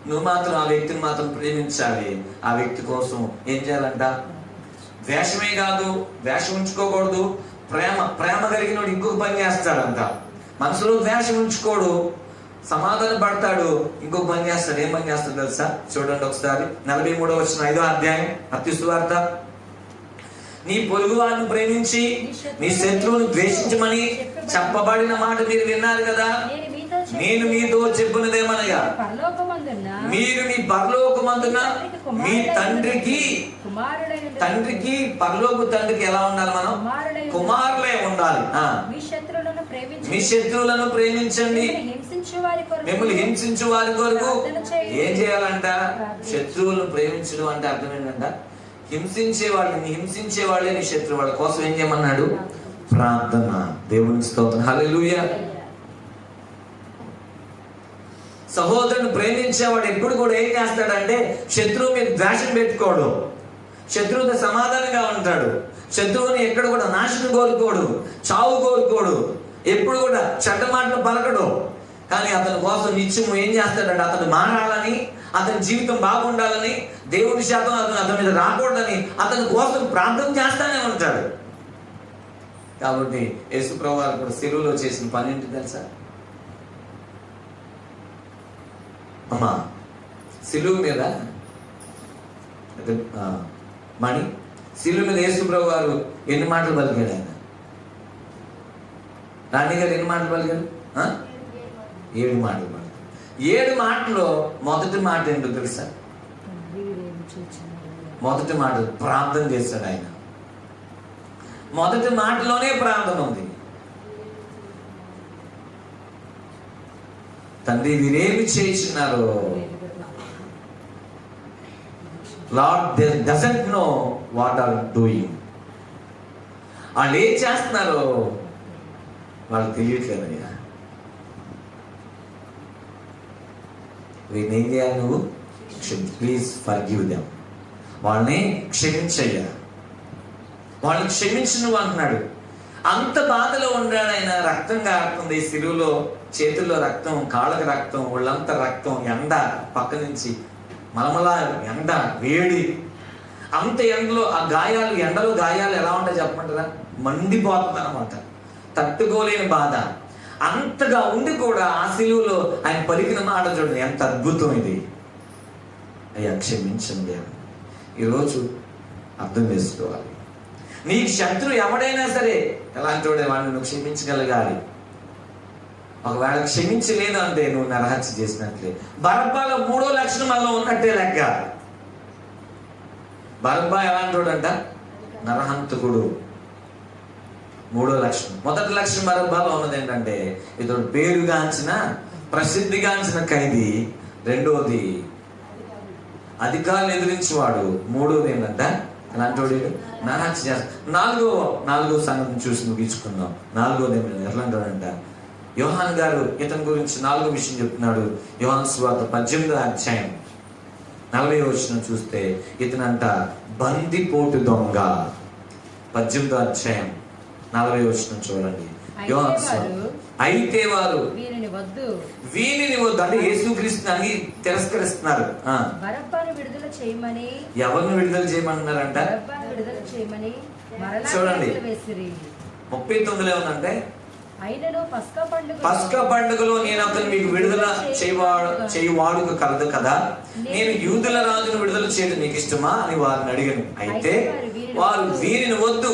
నువ్వు మాత్రం ఆ వ్యక్తిని మాత్రం ప్రేమించాలి. ఆ వ్యక్తి కోసం ఏం చేయాలంట? ద్వేషమే కాదు, ద్వేషం ఉంచుకోకూడదు. ప్రేమ కలిగినోడు ఇంకొక పని చేస్తాడంట. మనసులో ద్వేషం ఉంచుకోడు, సమాధాన పడతాడు, ఇంకొక పని చేస్తాడు. ఏం పని చేస్తాడు తెలుసా? చూడండి ఒకసారి 43వ వచనం 5వ అధ్యాయం మత్తయి సువార్త. నీ పొరుగు వారిని ప్రేమించి నీ శత్రువును ద్వేషించమని చెప్పబడిన మాట మీరు విన్నారు కదా. నేను మీతో చెప్పినదేమనగా మీరు మీ పరలోకమందున మీ తండ్రికి పరలోక తండ్రికి ఎలా ఉండాలి? మనం కుమారులే ఉండాలి. మీ శత్రువులను ప్రేమించండి, మిమ్మల్ని హింసించు వారి కొరకు ఏం చేయాలంట? శత్రువులను ప్రేమించడం అంటే అర్థం ఏంటంట? హింసించే వాళ్ళే నీ శత్రువు. వాళ్ళ కోసం ఏం చేయమన్నాడు? ప్రార్థన. దేవునికి స్తోత్రం, హల్లెలూయా. సహోదరుని ప్రేమించేవాడు ఎప్పుడు కూడా ఏం చేస్తాడంటే శత్రువు మీద ద్వేషం పెట్టుకోడు, శత్రువుతో సమాధానంగా ఉంటాడు. శత్రువుని ఎక్కడ కూడా నాశనం కోరుకోడు, చావు కోరుకోడు, ఎప్పుడు కూడా చెడ్డ మాటలు పలకడు. కానీ అతని కోసం నిత్యము ఏం చేస్తాడంటే అతను మారాలని, అతని జీవితం బాగుండాలని, దేవుని శాతం అతని మీద రాకూడదని అతని కోసం ప్రార్థన చేస్తానే ఉంటాడు. కాబట్టి యేసు ప్రభువు కూడా సిలువలో చేసిన పని ఏంటి తెలుసా? అమ్మా సిలువ మీద సిలువ మీద యేసు ప్రభు వారు ఎన్ని మాటలు పలికాడు? ఆయన రాణి గారు ఎన్ని మాటలు పలికాడు? 7 మాటలు పలికాడు. 7 మాటలో మొదటి మాట ఏంటో తెలుసా? మొదటి మాట ప్రార్థన చేశాడు ఆయన. మొదటి మాటలోనే ప్రార్థన ఉంది. తండ్రి వీరేమి చేస్తున్నారు? Lord they doesn't know what are doing. వాళ్ళు ఏం చేస్తున్నారో వాళ్ళకి తెలియట్లేదయ్యా. వీళ్ళని ఏం చేయాలి? నువ్వు ప్లీజ్ ఫర్గివ్ దెమ్. వాళ్ళని క్షమించయ్యా, వాళ్ళని క్షమించు నువ్వు అంటున్నాడు. అంత బాధలో ఉన్నాడు ఆయన. రక్తం కారుతుంది సిలువలో, చేతుల్లో రక్తం, కాళ్ళకి రక్తం, ఒళ్ళంతా రక్తం, ఎండ పక్క నుంచి మలమలా ఎండ, వేడి. అంత ఎండలో ఆ గాయాలు, ఎండలో గాయాలు ఎలా ఉంటాయి చెప్పమంటారా? మండిపోతుంది అనమాట, తట్టుకోలేని బాధ. అంతగా ఉండి కూడా ఆ సిలువలో ఆయన పలికిన మాట చూడండి, ఎంత అద్భుతం ఇది. అయ్యా క్షమించండి. ఈరోజు అర్థం చేసుకోవాలి, నీకు శత్రువు ఎవడైనా సరే ఎలాంటి వాడే వాడిని నువ్వు క్షమించగలగాలి. ఒకవేళ క్షమించలేదు అంటే నువ్వు నరహత్య చేసినట్లే. బరబ్బాలో 3వ లక్షణం మనలో ఉన్నట్టే లెక్క. బరబ్బా ఎలాంటి వాడంట? నరహంతకుడు. 3వ లక్షణం. మొదటి లక్షణం బరబ్బాలో ఉన్నది ఏంటంటే ఇతడు పేరుగాంచిన, ప్రసిద్ధిగాంచిన ఖైదీ. 2వది అధికారులు ఎదిరించేవాడు. 3వది ఏంటంట? అలాంటి వాడు నరహత్య చేస్తాడు. 4వ సంగతిని చూసి ముగించుకుందాం. 4వది ఏమైనా ఎట్లాంటి వాడంట? యోహాన్ గారు ఇతని గురించి 4వ విషయం చెప్తున్నాడు. యోహాను సువార్త 18వ అధ్యాయం 40వ వచనం చూస్తే ఇతనంట బందిపోటు దొంగ. 18వ అధ్యాయం 40వ వచనం చూడండి. యోహాను సువార్త. అయితే వారు వీనిని వద్దు అంటే యేసుక్రీస్తుని తిరస్కరిస్తున్నారు. ఎవరిని విడుదల చేయమన్నారంట? చూడండి 39లో ఏమందంటే, పస్కా పండుగలో నేను అతను మీకు విడుదల చేయవాడు కలదు కదా, నేను యూదుల రాజును విడుదల చేయడం నీకు ఇష్టమా అని వారిని అడిగాను. అయితే వారు వీరిని వద్దు,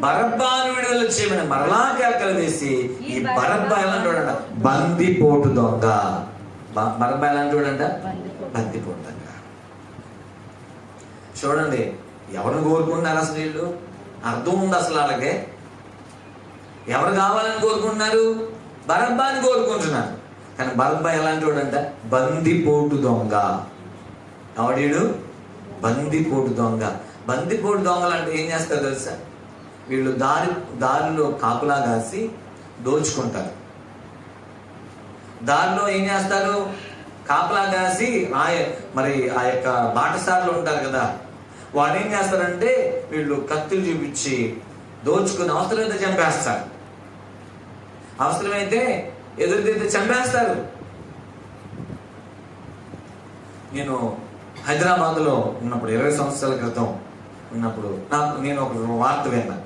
బరబ్బాను విడుదల చేయమని మరలా కేకలు వేసి, ఈ బరబ్బా ఎలాంటి వాడంట? బందిపోటు దొంగ. బరబ్బా ఎలాంటి వాడంట? బందిపోటు దొంగ. చూడండి ఎవరిని కోరుకుంటున్నారు అసలు వీళ్ళు? అర్థం ఉంది అసలు వాళ్ళకి? ఎవరు కావాలని కోరుకుంటున్నారు? బరబ్బాని కోరుకుంటున్నారు. కానీ బరబ్బా ఎలాంటి వాడంట? బందిపోటు దొంగ. ఎవడీడు? బందిపోటు దొంగ. బందిపోటు దొంగలు అంటే ఏం చేస్తారు తెలుసా? వీళ్ళు దారిలో కాపులా కాసి దోచుకుంటారు. దారిలో ఏం చేస్తారు? కాపలా కాసి మరి ఆ యొక్క బాటసార్లు ఉంటారు కదా, వాడు ఏం చేస్తారంటే వీళ్ళు కత్తులు చూపించి దోచుకుని అవసరమైతే చంపేస్తారు, అవసరమైతే ఎదురుదైతే చంపేస్తారు. నేను హైదరాబాద్లో ఉన్నప్పుడు 20 సంవత్సరాల క్రితం ఉన్నప్పుడు నేను ఒక వార్త విన్నాను.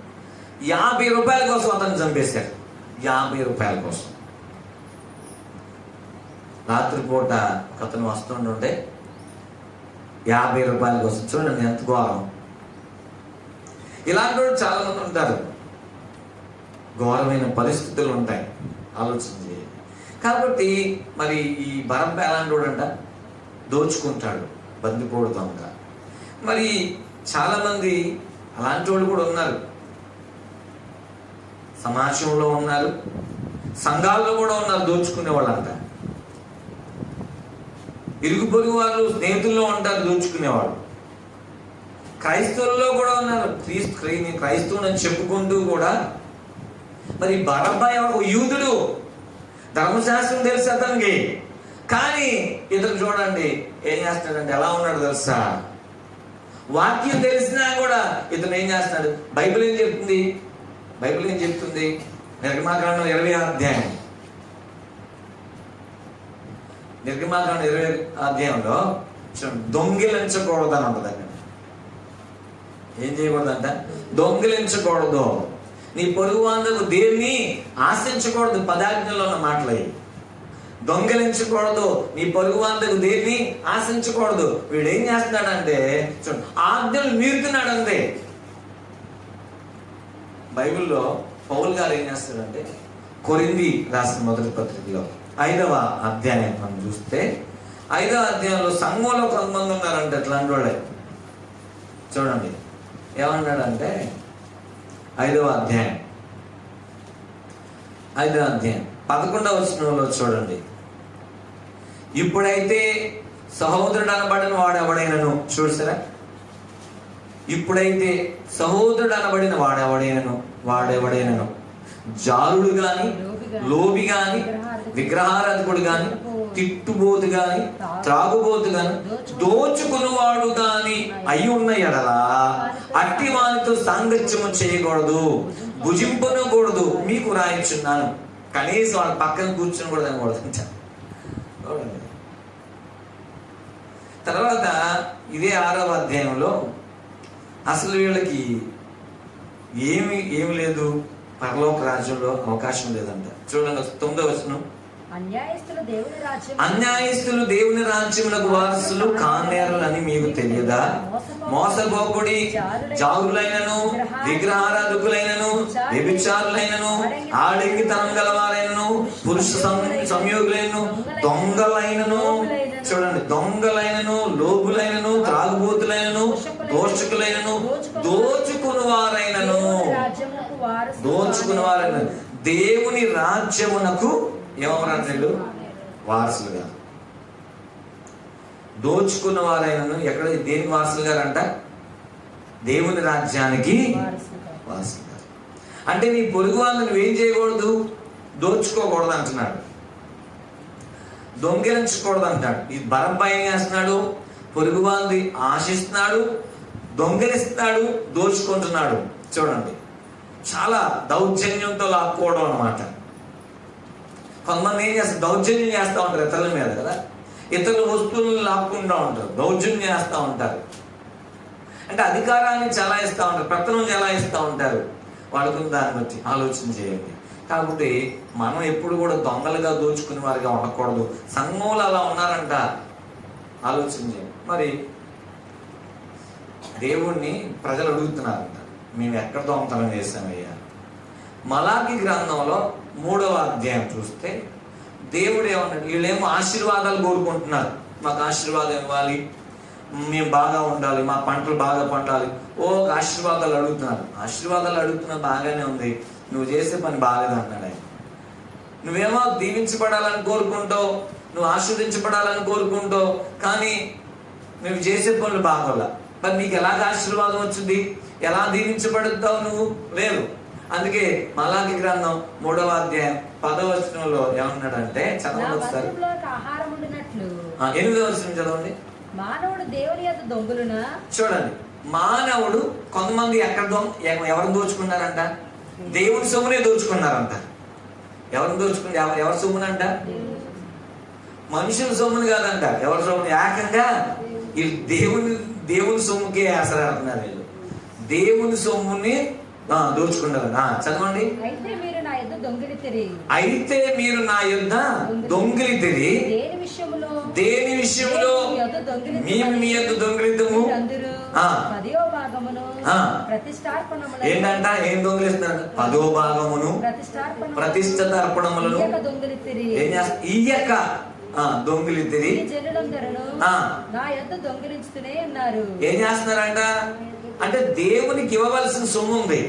50 రూపాయల కోసం అతను చంపేశారు. 50 రూపాయల కోసం. రాత్రిపూట అతను వస్తుంటే 50 రూపాయల కోసం. చూడండి ఎంత ఘోరం. ఇలాంటి వాళ్ళు చాలా మంది ఉంటారు. ఘోరమైన పరిస్థితులు ఉంటాయి, ఆలోచించి. కాబట్టి మరి ఈ బరబ్బ ఎలాంటి వాడంట? దోచుకుంటాడు, బందిపోడు దొంగ. మరి చాలా మంది అలాంటి వాళ్ళు కూడా ఉన్నారు, సమాజంలో ఉన్నారు, సంఘాల్లో కూడా ఉన్నారు దోచుకునే వాళ్ళంట. ఇరుగు పొరుగు వాళ్ళు, స్నేహితుల్లో ఉంటారు దోచుకునేవాడు. క్రైస్తవుల్లో కూడా ఉన్నారు, క్రైస్తవుని చెప్పుకుంటూ కూడా. మరి బరబ్బా ఒక యూదుడు, ధర్మశాస్త్రం తెలుసు అతనికి, కానీ ఇతను చూడండి ఏం చేస్తాడంటే ఎలా ఉన్నాడు తెలుసా? వాక్యం తెలిసినా కూడా ఇతను ఏం చేస్తున్నాడు? బైబిల్ ఏం చెప్తుంది? నిర్గమాకాండం 20వ అధ్యాయం. నిర్గమాకాండం 20వ అధ్యాయంలో దొంగిలించకూడదు అని ఉంటుంది. అక్కడ ఏం చేయకూడదంట? దొంగిలించకూడదు. నీ పొరుగు వాందకు దేన్ని ఆశించకూడదు. 10 ఆజ్ఞల్లో ఉన్న మాటలు. దొంగిలించకూడదు, నీ పొరుగు వాందకు దేన్ని ఆశించకూడదు. వీడు ఏం చేస్తున్నాడంటే చూడండి, ఆజ్ఞలు మీరుతున్నాడు అంతే. బైబిల్లో పౌలు గారు ఏం చేస్తాడంటే కొరింథీ రాసిన మొదటి పత్రికలో 5వ అధ్యాయం మనం చూస్తే 5వ అధ్యాయంలో సంఘంలో కొంతమంది ఉన్నారంటే ఎట్లాంటి వాళ్ళే. చూడండి ఏమన్నాడంటే 5వ అధ్యాయం 11వ వచనంలో చూడండి. ఇప్పుడైతే సహోదరుడు అనబడిన వాడెవడైనను, చూసారా? ఇప్పుడైతే సహోదరుడు అనబడిన వాడెవడైనను జారుడు గాని, లోబి గాని, విగ్రహారాధకుడు గాని, తిట్టుబోతు గాని, త్రాగుబోతు గాని, దోచుకునివాడు గాని అయి ఉన్న ఎడలా అట్టి వానితో సాంగత్యము చేయకూడదు, భుజింపనకూడదు మీకు రాయించున్నాను. కనీసం వాళ్ళ పక్కన కూర్చొని కూడా అనకూడదు. తర్వాత ఇదే 6వ అధ్యాయంలో అసలు వీళ్ళకి ఏమి లేదు, పరలోక రాజ్యంలో అవకాశం లేదంట. చూడండి 9వ వచనం. అన్యాయస్తులు దేవుని రాజ్యములకు వారసులు కానేరులని మీకు తెలియదా? మోసపోకుడి, జారులైనను, విగ్రహారాధకులైనను, వ్యభిచారులైనను, ఆడంగితనం గలవారైనను, పురుష సంయోగులైనను, దొంగలైనను, చూడండి దొంగలైనను, లోబులైనను, త్రాగుబోతులైనను, దోషకులైనను, దోచుకునివారైనను దేవుని రాజ్యమునకు ఏమన్నాడు? వారసులు గారు. దోచుకున్న వారైనను ఎక్కడ దేనికి వారసులు గారు అంట? దేవుని రాజ్యానికి వారసులు గారు. అంటే నీ పొరుగు వాళ్ళని నువ్వేం చేయకూడదు? దోచుకోకూడదు అంటున్నాడు, దొంగిలించకూడదు అంటాడు. ఈ బరబ్బా ఏం చేస్తున్నాడు? పొరుగు వాళ్ళని ఆశిస్తున్నాడు, దొంగిలిస్తున్నాడు, దోచుకుంటున్నాడు. చూడండి చాలా దౌర్జన్యంతో లాక్కోవడం అన్నమాట. కొంతమంది ఏం చేస్తారు? దౌర్జన్యం చేస్తూ ఉంటారు ఇతరుల మీద కదా, ఇతరుల వస్తువులను లాక్కుంటూ ఉంటారు, దౌర్జన్యం చేస్తూ ఉంటారు. అంటే అధికారాన్ని చలాయిస్తూ ఉంటారు, పెత్తనం చలాయిస్తూ ఉంటారు. వాళ్ళకున్న దాన్ని బట్టి ఆలోచన చేయండి. కాబట్టి మనం ఎప్పుడు కూడా దొంగలుగా దోచుకునే వారిగా ఉండకూడదు. సంఘంలో అలా ఉన్నారంట, ఆలోచన చేయండి. మరి దేవుణ్ణి ప్రజలు అడుగుతున్నారంట, మేము ఎక్కడ దొంగతనం చేశామయ్యా? మలాకి గ్రంథంలో 3వ అధ్యాయం చూస్తే దేవుడు ఏమన్నాడు? వీళ్ళేమో ఆశీర్వాదాలు కోరుకుంటున్నారు, మాకు ఆశీర్వాదం ఇవ్వాలి, మేము బాగా ఉండాలి, మా పంటలు బాగా పండాలి, ఆశీర్వాదాలు అడుగుతున్నారు. ఆశీర్వాదాలు అడుగుతున్నా బాగానే ఉంది, నువ్వు చేసే పని బాగాలేదు అన్నాడు ఆయన. నువ్వేమో దీవించబడాలని కోరుకుంటావు, నువ్వు ఆశీర్వదించబడాలని కోరుకుంటావు, కానీ నువ్వు చేసే పనులు బాగోలా. మరి నీకు ఎలాగ ఆశీర్వాదం వచ్చింది? ఎలా దీవించబడుతావు నువ్వు? లేదు. అందుకే మలాకి గ్రంథం 3వ అధ్యాయం 10వ వచనంలో ఏమన్నాడంటే, చదవండి ఒకసారి. ఆహారం ఉండినట్లు 8వ వచనం చదవండి. మానవుడు దేవుని యొద్ద దొంగులునా. చూడండి, మానవుడు కొంతమంది ఎవరు దోచుకున్నారంట? దేవుని సొమ్మునే దోచుకున్నారంట. ఎవరిని దోచుకుని ఎవరి సొమ్మునంట? మనుషుల సొమ్ముని కాదంట. ఎవరి సొమ్ముని? ఏకంగా వీళ్ళు దేవుని సొమ్ముకే ఆసరాడుతున్నారు. వీళ్ళు దేవుని సొమ్ముని దోచుకున్నారు. చదవండి. అయితే మీరు నా యొద్ద దొంగిలితిరి. దేని విషయంలో మేము మీ యొద్ద దొంగిలితము? ఏంటంట? ఏం దొంగిలిస్తున్నారు? 10వ భాగమును ప్రతిష్ఠిత అర్పణములను ఇయ్యక దొంగిలితిరి. ఏం చేస్తున్నారంట అంటే దేవునికి ఇవ్వవలసిన సొమ్ము ఉంది.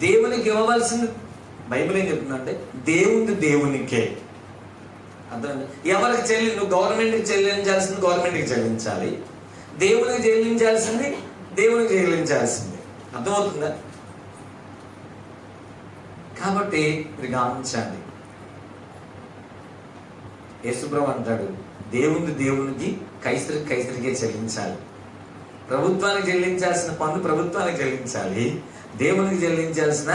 దేవునికి ఇవ్వవలసిన, బైబిల్ ఏం చెప్తుందంటే దేవునికే. అర్థం? ఎవరికి నువ్వు గవర్నమెంట్కి చెల్లించాల్సింది గవర్నమెంట్కి చెల్లించాలి, దేవునికి చెల్లించాల్సింది దేవునికి చెల్లించాల్సింది. అర్థమవుతుందా? కాబట్టి మీరు గమనించండి, యేసుప్రభు అంటాడు దేవునికి కైసరికే చెల్లించాలి. ప్రభుత్వానికి చెల్లించాల్సిన పన్ను ప్రభుత్వానికి చెల్లించాలి, దేవునికి చెల్లించాల్సిన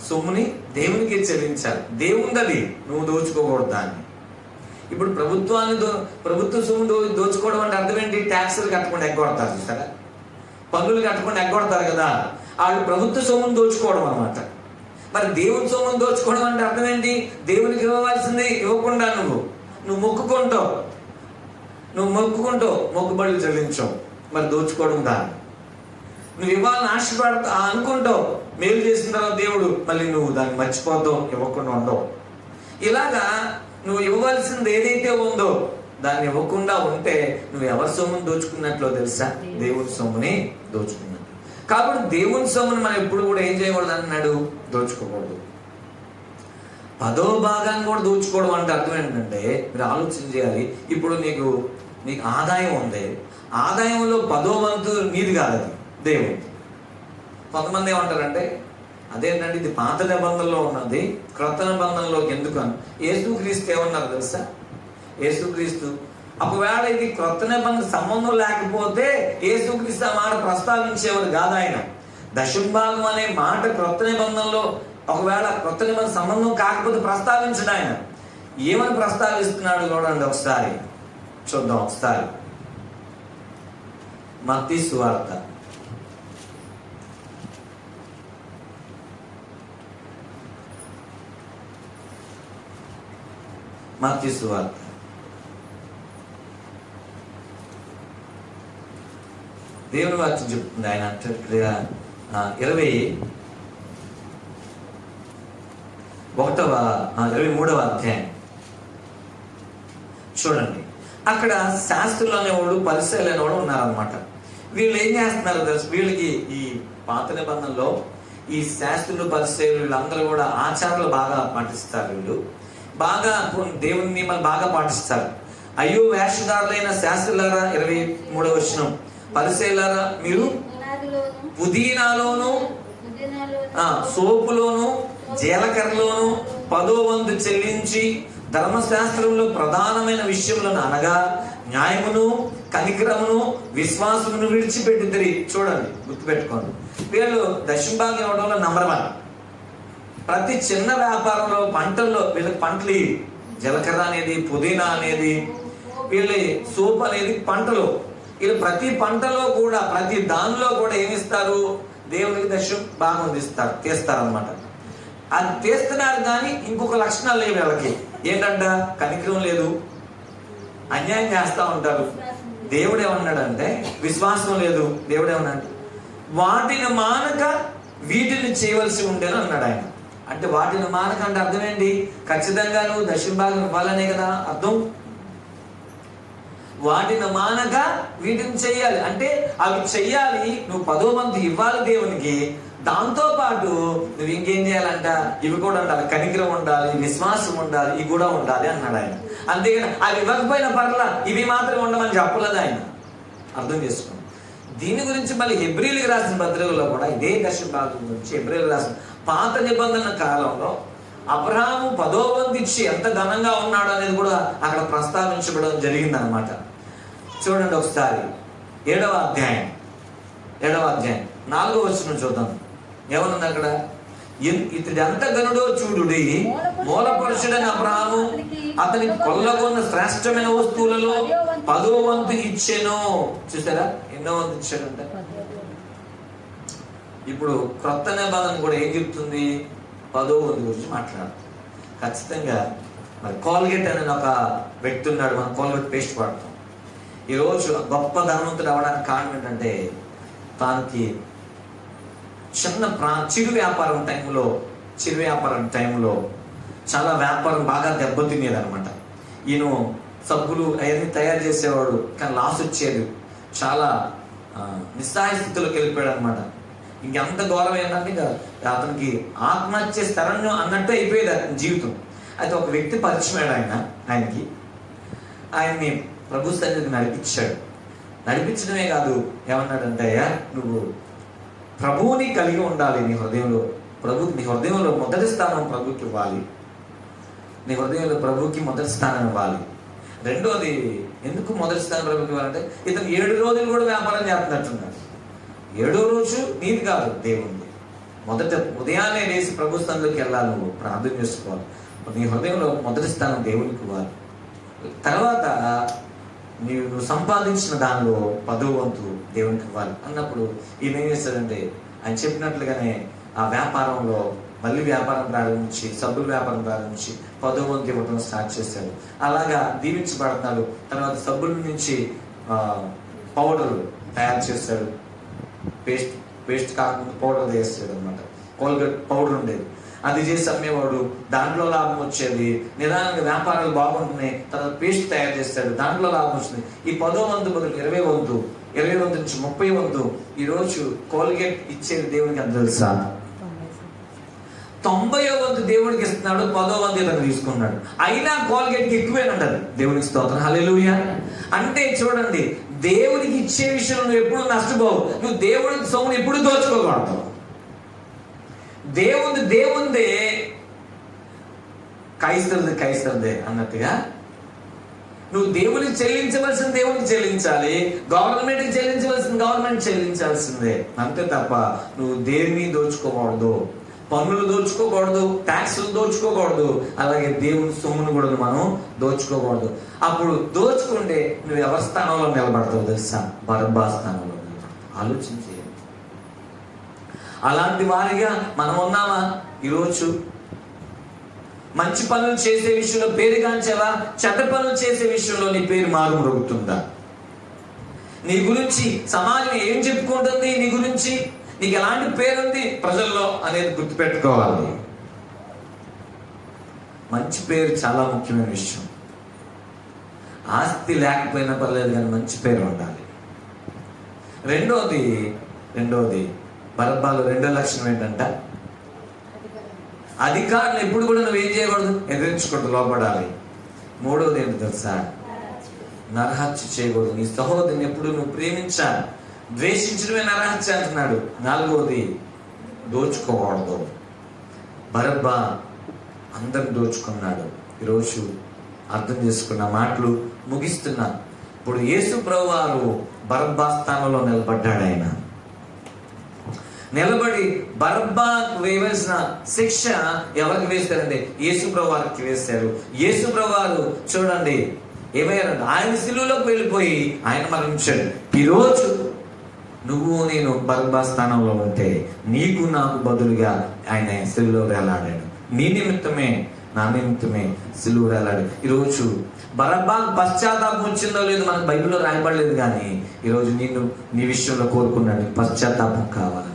సొమ్ముని దేవునికి చెల్లించాలి. దేవుందది, నువ్వు దోచుకోకూడదు దాన్ని. ఇప్పుడు ప్రభుత్వ సొమ్ము దోచుకోవడం అంటే అర్థం ఏంటి? ట్యాక్సులు కట్టకుండా ఎగ్గొడతారు, చూసారా? పన్నులు కట్టకుండా ఎగ్గొడతారు కదా, వాళ్ళు ప్రభుత్వ సొమ్మును దోచుకోవడం అన్నమాట. మరి దేవుని సొమ్మును దోచుకోవడం అంటే అర్థం ఏంటి? దేవునికి ఇవ్వవలసింది ఇవ్వకుండా నువ్వు మొక్కుకుంటావు, మొక్కుబడులు చెల్లించావు, మరి దోచుకోవడం దాన్ని. నువ్వు ఇవ్వాలని ఆశపడతా అనుకుంటావు, మేలు చేసిన తర్వాత దేవుడు మళ్ళీ నువ్వు దాన్ని మర్చిపోతావు, ఇవ్వకుండా ఉండవు. ఇలాగా నువ్వు ఇవ్వవలసింది ఏదైతే ఉందో దాన్ని ఇవ్వకుండా ఉంటే నువ్వు ఎవరి సొమ్ముని దోచుకున్నట్లో తెలుసా? దేవుని సొమ్ముని దోచుకున్నట్టు. కాబట్టి దేవుని సొమ్ముని మనం ఎప్పుడు కూడా ఏం చేయకూడదు అన్నాడు? దోచుకోకూడదు. 10వ భాగాన్ని కూడా దోచుకోవడం అంటే అర్థం ఏంటంటే, మీరు ఆలోచన చేయాలి. ఇప్పుడు నీకు ఆదాయం ఉంది, ఆదాయంలో 10వ వంతు నీది కాదు, అది దేవుడు. కొంతమంది ఏమంటారంటే, అదేంటంటే ఇది పాత నిబంధనలో ఉన్నది, క్రొత్త నిబంధనలోకి ఎందుకు అని. యేసుక్రీస్తు ఏమన్నారు తెలుసా? యేసుక్రీస్తు ఒకవేళ ఇది క్రొత్త నిబంధన సంబంధం లేకపోతే యేసుక్రీస్తు ఆ మాట ప్రస్తావించేవారు కాదు ఆయన. దశంభాగం అనే మాట క్రొత్త నిబంధనలో ఒకవేళ క్రొత్త నిబంధన సంబంధం కాకపోతే ప్రస్తావించడు ఆయన. ఏమని ప్రస్తావిస్తున్నాడు చూడండి ఒకసారి, చూద్దాం ఒకసారి. మత్తయి సువార్త 8వ దేవుని వాక్యం చెప్తుంది. ఆయన అంటే 23వ అధ్యాయం చూడండి. అక్కడ శాస్త్రులు అనేవాడు, పరిసయ్యులు అనేవాడు ఉన్నారనమాట. వీళ్ళు ఏం చేస్తున్నారు తెలుసు? వీళ్ళకి ఈ పాత నిబంధనలో ఈ శాస్త్రులు పరిసయ్యులు వీళ్ళందరూ కూడా ఆచారాలు బాగా పాటిస్తారు. వీళ్ళు బాగా దేవుని నియమాలు బాగా పాటిస్తారు. అయ్యో వేషధారులైన శాస్త్రులారా, 23వ వచనం, పరిసయ్యులారా, మీరు పుదీనాలోను సోపులోను జీలకర్రలోను 10వ వంతు చెల్లించి ధర్మశాస్త్రంలో ప్రధానమైన విషయములను అనగా న్యాయమును, కనికరమును, విశ్వాసమును విడిచిపెట్టిద్దరి. చూడండి, గుర్తుపెట్టుకోండి. వీళ్ళు దశంభాగం ఇవ్వడంలో నంబర్ 1. ప్రతి చిన్న వ్యాపారంలో పంటల్లో వీళ్ళకి పంటలు, జీలకర్ర అనేది, పుదీనా అనేది, వీళ్ళ సోపు అనేది పంటలు. వీళ్ళు ప్రతి పంటలో కూడా, ప్రతి దానిలో కూడా ఏమిస్తారు? దేవునికి దశంభాగం తీస్తారనమాట. అది తీస్తున్నారు, కానీ ఇంకొక లక్షణాలు లేవు వీళ్ళకి. ఏంటంట? కనికరం లేదు, అన్యాయం చేస్తూ ఉంటారు. దేవుడు ఏమన్నాడంటే విశ్వాసం లేదు. దేవుడు ఏమన్నాడు? వాటిని మానక వీటిని చేయవలసి ఉండేను అన్నాడు ఆయన. అంటే వాటిని మానక అంటే అర్థం ఏంటి? ఖచ్చితంగా నువ్వు దశంభాగం ఇవ్వాలనే కదా అర్థం. వాటిని మానక వీటిని చెయ్యాలి అంటే అవి చెయ్యాలి. నువ్వు 10వ వంతు ఇవ్వాలి దేవునికి. దాంతో పాటు నువ్వు ఇంకేం చేయాలంట? ఇవి కూడా ఉండాలి, కనికరం ఉండాలి, విశ్వాసం ఉండాలి, ఇవి కూడా ఉండాలి అన్నాడు ఆయన. అంతేగాని అవి ఇవ్వకపోయిన పర్లా, ఇవి మాత్రం ఉండమని చెప్పలేదు ఆయన. అర్థం చేసుకోండి. దీని గురించి మళ్ళీ హెబ్రీలకు రాసిన పత్రికలో కూడా ఇదే దశ భాగం గురించి హెబ్రీలకు రాసిన పాత నిబంధన కాలంలో అబ్రహాము 10వ వంతు ఇచ్చి ఎంత ఘనంగా ఉన్నాడు అనేది కూడా అక్కడ ప్రస్తావించబడడం జరిగిందనమాట. చూడండి ఒకసారి 7వ అధ్యాయం 4వ వచనం చూద్దాం. ఏమనుంది అక్కడ? ఇతడు ఎంత గనుడో చూడుడి, మూల పురుషుడైన అబ్రహాము అతనికి కొల్లగొన్న శ్రేష్టమైన వస్తువులలో 10వ వంతు ఇచ్చెను. చూసారా ఎన్నో వంతు ఇచ్చాడంట. ఇప్పుడు క్రొత్త నిబంధన కూడా ఏం చెప్తుంది? 10వ వంతు గురించి మాట్లాడుతుంది. ఖచ్చితంగా మరి కోల్గేట్ అనే ఒక వ్యక్తి ఉన్నాడు, మనం కోల్గేట్ పేస్ట్ వాడతాం. ఈరోజు గొప్ప ధనవంతుడు అవ్వడానికి కారణం ఏంటంటే తనకి చిరు వ్యాపారం టైంలో చాలా వ్యాపారం బాగా దెబ్బతినేది అనమాట. ఈయన సబ్బులు అవన్నీ తయారు చేసేవాడు, కానీ లాస్ వచ్చేది. చాలా నిస్సహాయ స్థితిలోకి వెళ్ళిపోయాడు అనమాట. ఇంకెంత ఘోరం ఏంటంటే ఇంకా అతనికి ఆత్మహత్య స్థరణ్యం అన్నట్టు అయిపోయేది అతని జీవితం. అయితే ఒక వ్యక్తి పరిచయమాడు ఆయన్ని ప్రభు సన్నిధికి నడిపించాడు. నడిపించడమే కాదు, ఏమన్నాడంటే, అయ్యా నువ్వు ప్రభువుని కలిగి ఉండాలి నీ హృదయంలో. నీ హృదయంలో మొదటి స్థానం ప్రభుకి ఇవ్వాలి. నీ హృదయంలో ప్రభుకి మొదటి స్థానం ఇవ్వాలి. రెండోది, ఎందుకు మొదటి స్థానం ప్రభుకి ఇవ్వాలంటే ఇతను 7 రోజులు కూడా వ్యాపారం చేస్తున్నట్టున్నాడు. 7వ రోజు నీది కాదు, దేవుంది. మొదట ఉదయాన్నే లేచి ప్రభు స్థానంలోకి వెళ్ళాలి, నువ్వు ప్రార్థన చేసుకోవాలి. నీ హృదయంలో మొదటి స్థానం దేవునికి ఇవ్వాలి. తర్వాత నువ్వు సంపాదించిన దానిలో 10వ వంతు దేవునికి ఇవ్వాలి అన్నప్పుడు ఈయన ఏం చేస్తాడంటే, ఆయన చెప్పినట్లుగానే ఆ వ్యాపారంలో మళ్ళీ వ్యాపారం ప్రారంభించి, సబ్బుల వ్యాపారం ప్రారంభించి 10వ వంతు ఇవ్వడం స్టార్ట్ చేశాడు. అలాగా దీవించబడుతున్నాడు. తర్వాత సబ్బుల నుంచి పౌడర్ తయారు చేస్తాడు. పేస్ట్ కాకుండా పౌడర్ చేస్తాడు అనమాట. కోల్గేట్ పౌడర్ ఉండేది, అది చేసి అమ్మేవాడు. దాంట్లో లాభం వచ్చేది. నిదానంగా వ్యాపారాలు బాగుంటున్నాయి. తర్వాత పేస్ట్ తయారు చేస్తాడు, దాంట్లో లాభం వచ్చింది. ఈ 10వ వంతు బదులు 20వ వంతు, 20వ వంతు నుంచి 30వ వంతు ఈరోజు కోల్గేట్ ఇచ్చేది దేవునికి అంత తెలుసా? 90వ వంతు దేవుడికి ఇస్తున్నాడు, 10వ వంతు ఇతను తీసుకున్నాడు. అయినా కోల్గేట్కి ఎక్కువేనంటారు. దేవునికి స్తోత్రం, హల్లెలూయా. అంటే చూడండి, దేవుడికి ఇచ్చే విషయంలో నువ్వు ఎప్పుడు నష్టపోవు. నువ్వు దేవుడికి సొమ్మును ఎప్పుడు దోచుకోకూడదు. దేవుందే, కైస్తరుదే అన్నట్టుగా నువ్వు దేవునికి చెల్లించవలసిన దేవునికి చెల్లించాలి, గవర్నమెంట్కి చెల్లించవలసిన గవర్నమెంట్ చెల్లించాల్సిందే. అంతే తప్ప నువ్వు దేన్ని దోచుకోకూడదు. పన్నులు దోచుకోకూడదు, ట్యాక్సులు దోచుకోకూడదు, అలాగే దేవుని సొమ్మును కూడా మనం దోచుకోకూడదు. అప్పుడు దోచుకుంటే నువ్వు ఎవరి స్థానంలో నిలబడతావు తెలుసా? బరబ్బా స్థానంలో నిలబడతావు. ఆలోచించి అలాంటి వారిగా మనం ఉన్నామా? ఈరోజు మంచి పనులు చేసే విషయంలో పేరుగాంచావా? చెడ్డ పనులు చేసే విషయంలో నీ పేరు మారుమరుగుతుందా? నీ గురించి సమాజం ఏం చెప్పుకుంటుంది? నీ గురించి నీకు ఎలాంటి పేరుంది ప్రజల్లో అనేది గుర్తుపెట్టుకోవాలి. మంచి పేరు చాలా ముఖ్యమైన విషయం. ఆస్తి లేకపోయినా పర్లేదు, కానీ మంచి పేరు ఉండాలి. రెండోది బరబ్బాలో 2వ లక్షణం ఏంటంట? అధికారులు ఎప్పుడు కూడా నువ్వేం చేయకూడదు, ఎదిరించుకుంటూ లోపడాలి. 3వది ఏంటి తెలుసా? నరహత్య చేయకూడదు. నీ సహోదరుని ఎప్పుడు నువ్వు ప్రేమించాలి. ద్వేషించడమే నరహత్య అంటున్నాడు. 4వది దోచుకోకూడదు. బరబ్బా అందరిని దోచుకున్నాడు. ఈరోజు అర్థం చేసుకున్న మాటలు ముగిస్తున్నా. ఇప్పుడు యేసు ప్రభువారు బరబ్బా స్థానంలో నిలబడ్డాడు. ఆయన నిలబడి బరబ్బాకు వేయవలసిన శిక్ష ఎవరికి వేస్తారంటే యేసు ప్రభువారికి వేశారు. యేసు ప్రభువారు చూడండి ఏమయ్యారంటే ఆయన సిలువలోకి వెళ్ళిపోయి ఆయన మరణించాడు. ఈరోజు నువ్వు నేను బరబ్బా స్థానంలో ఉంటే నీకు నాకు బదులుగా ఆయన సిలువలో వేలాడాడు. నీ నిమిత్తమే నా నిమిత్తమే సిలువ వేలాడు. ఈరోజు బరబ్బాకు పశ్చాత్తాపం వచ్చిందో లేదో మనకు బైబిల్లో రాయబడలేదు, కానీ ఈరోజు నీ విషయంలో కోరుకున్నాడు పశ్చాత్తాపం కావాలని.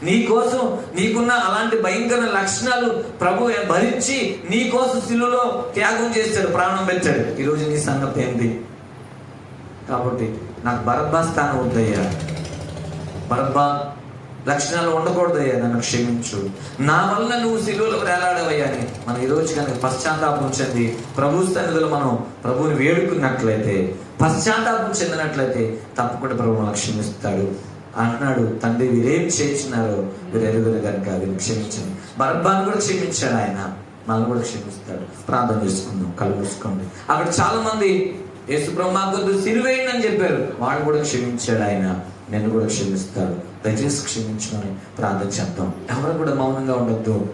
నీ కోసం నీకున్న అలాంటి భయంకర లక్షణాలు ప్రభు భరించి నీ కోసం సిలువలో త్యాగం చేశాడు, ప్రాణం పెట్టాడు. ఈరోజు నీ సంగతి ఏంటి? కాబట్టి నాకు బరబ్బా స్థానం వద్దయ్యా. బరబ్బా లక్షణాలు ఉండకూడదయ్యా, నన్ను క్షమించు, నా వల్ల నువ్వు సిలువలో వేలాడవయ్యా అని మనం ఈరోజు కనుక పశ్చాత్తాపం చెంది ప్రభు సన్నిధిలో మనం ప్రభువుని వేడుకున్నట్లయితే, పశ్చాత్తాపం చెందినట్లయితే తప్పకుండా ప్రభు మనకు క్షమిస్తాడు. అంటున్నాడు, తండ్రి వీరేం చేయించినారో వీరు ఎరుగురు కనుక వీరిని క్షమించండి. బరబ్బాను కూడా క్షమించాడు ఆయన, మనల్ని కూడా క్షమిస్తాడు. ప్రార్థన చేసుకుందాం, కళ్ళు మూసుకోండి. అక్కడ చాలా మంది యేసు ప్రభు మాకు సిలువేయండి అని చెప్పారు, వాళ్ళు కూడా క్షమించాడు ఆయన, నేను కూడా క్షమిస్తాడు. దయచేసి క్షమించమని ప్రార్థన చేద్దాం. ఎవరు కూడా మౌనంగా ఉండొద్దు.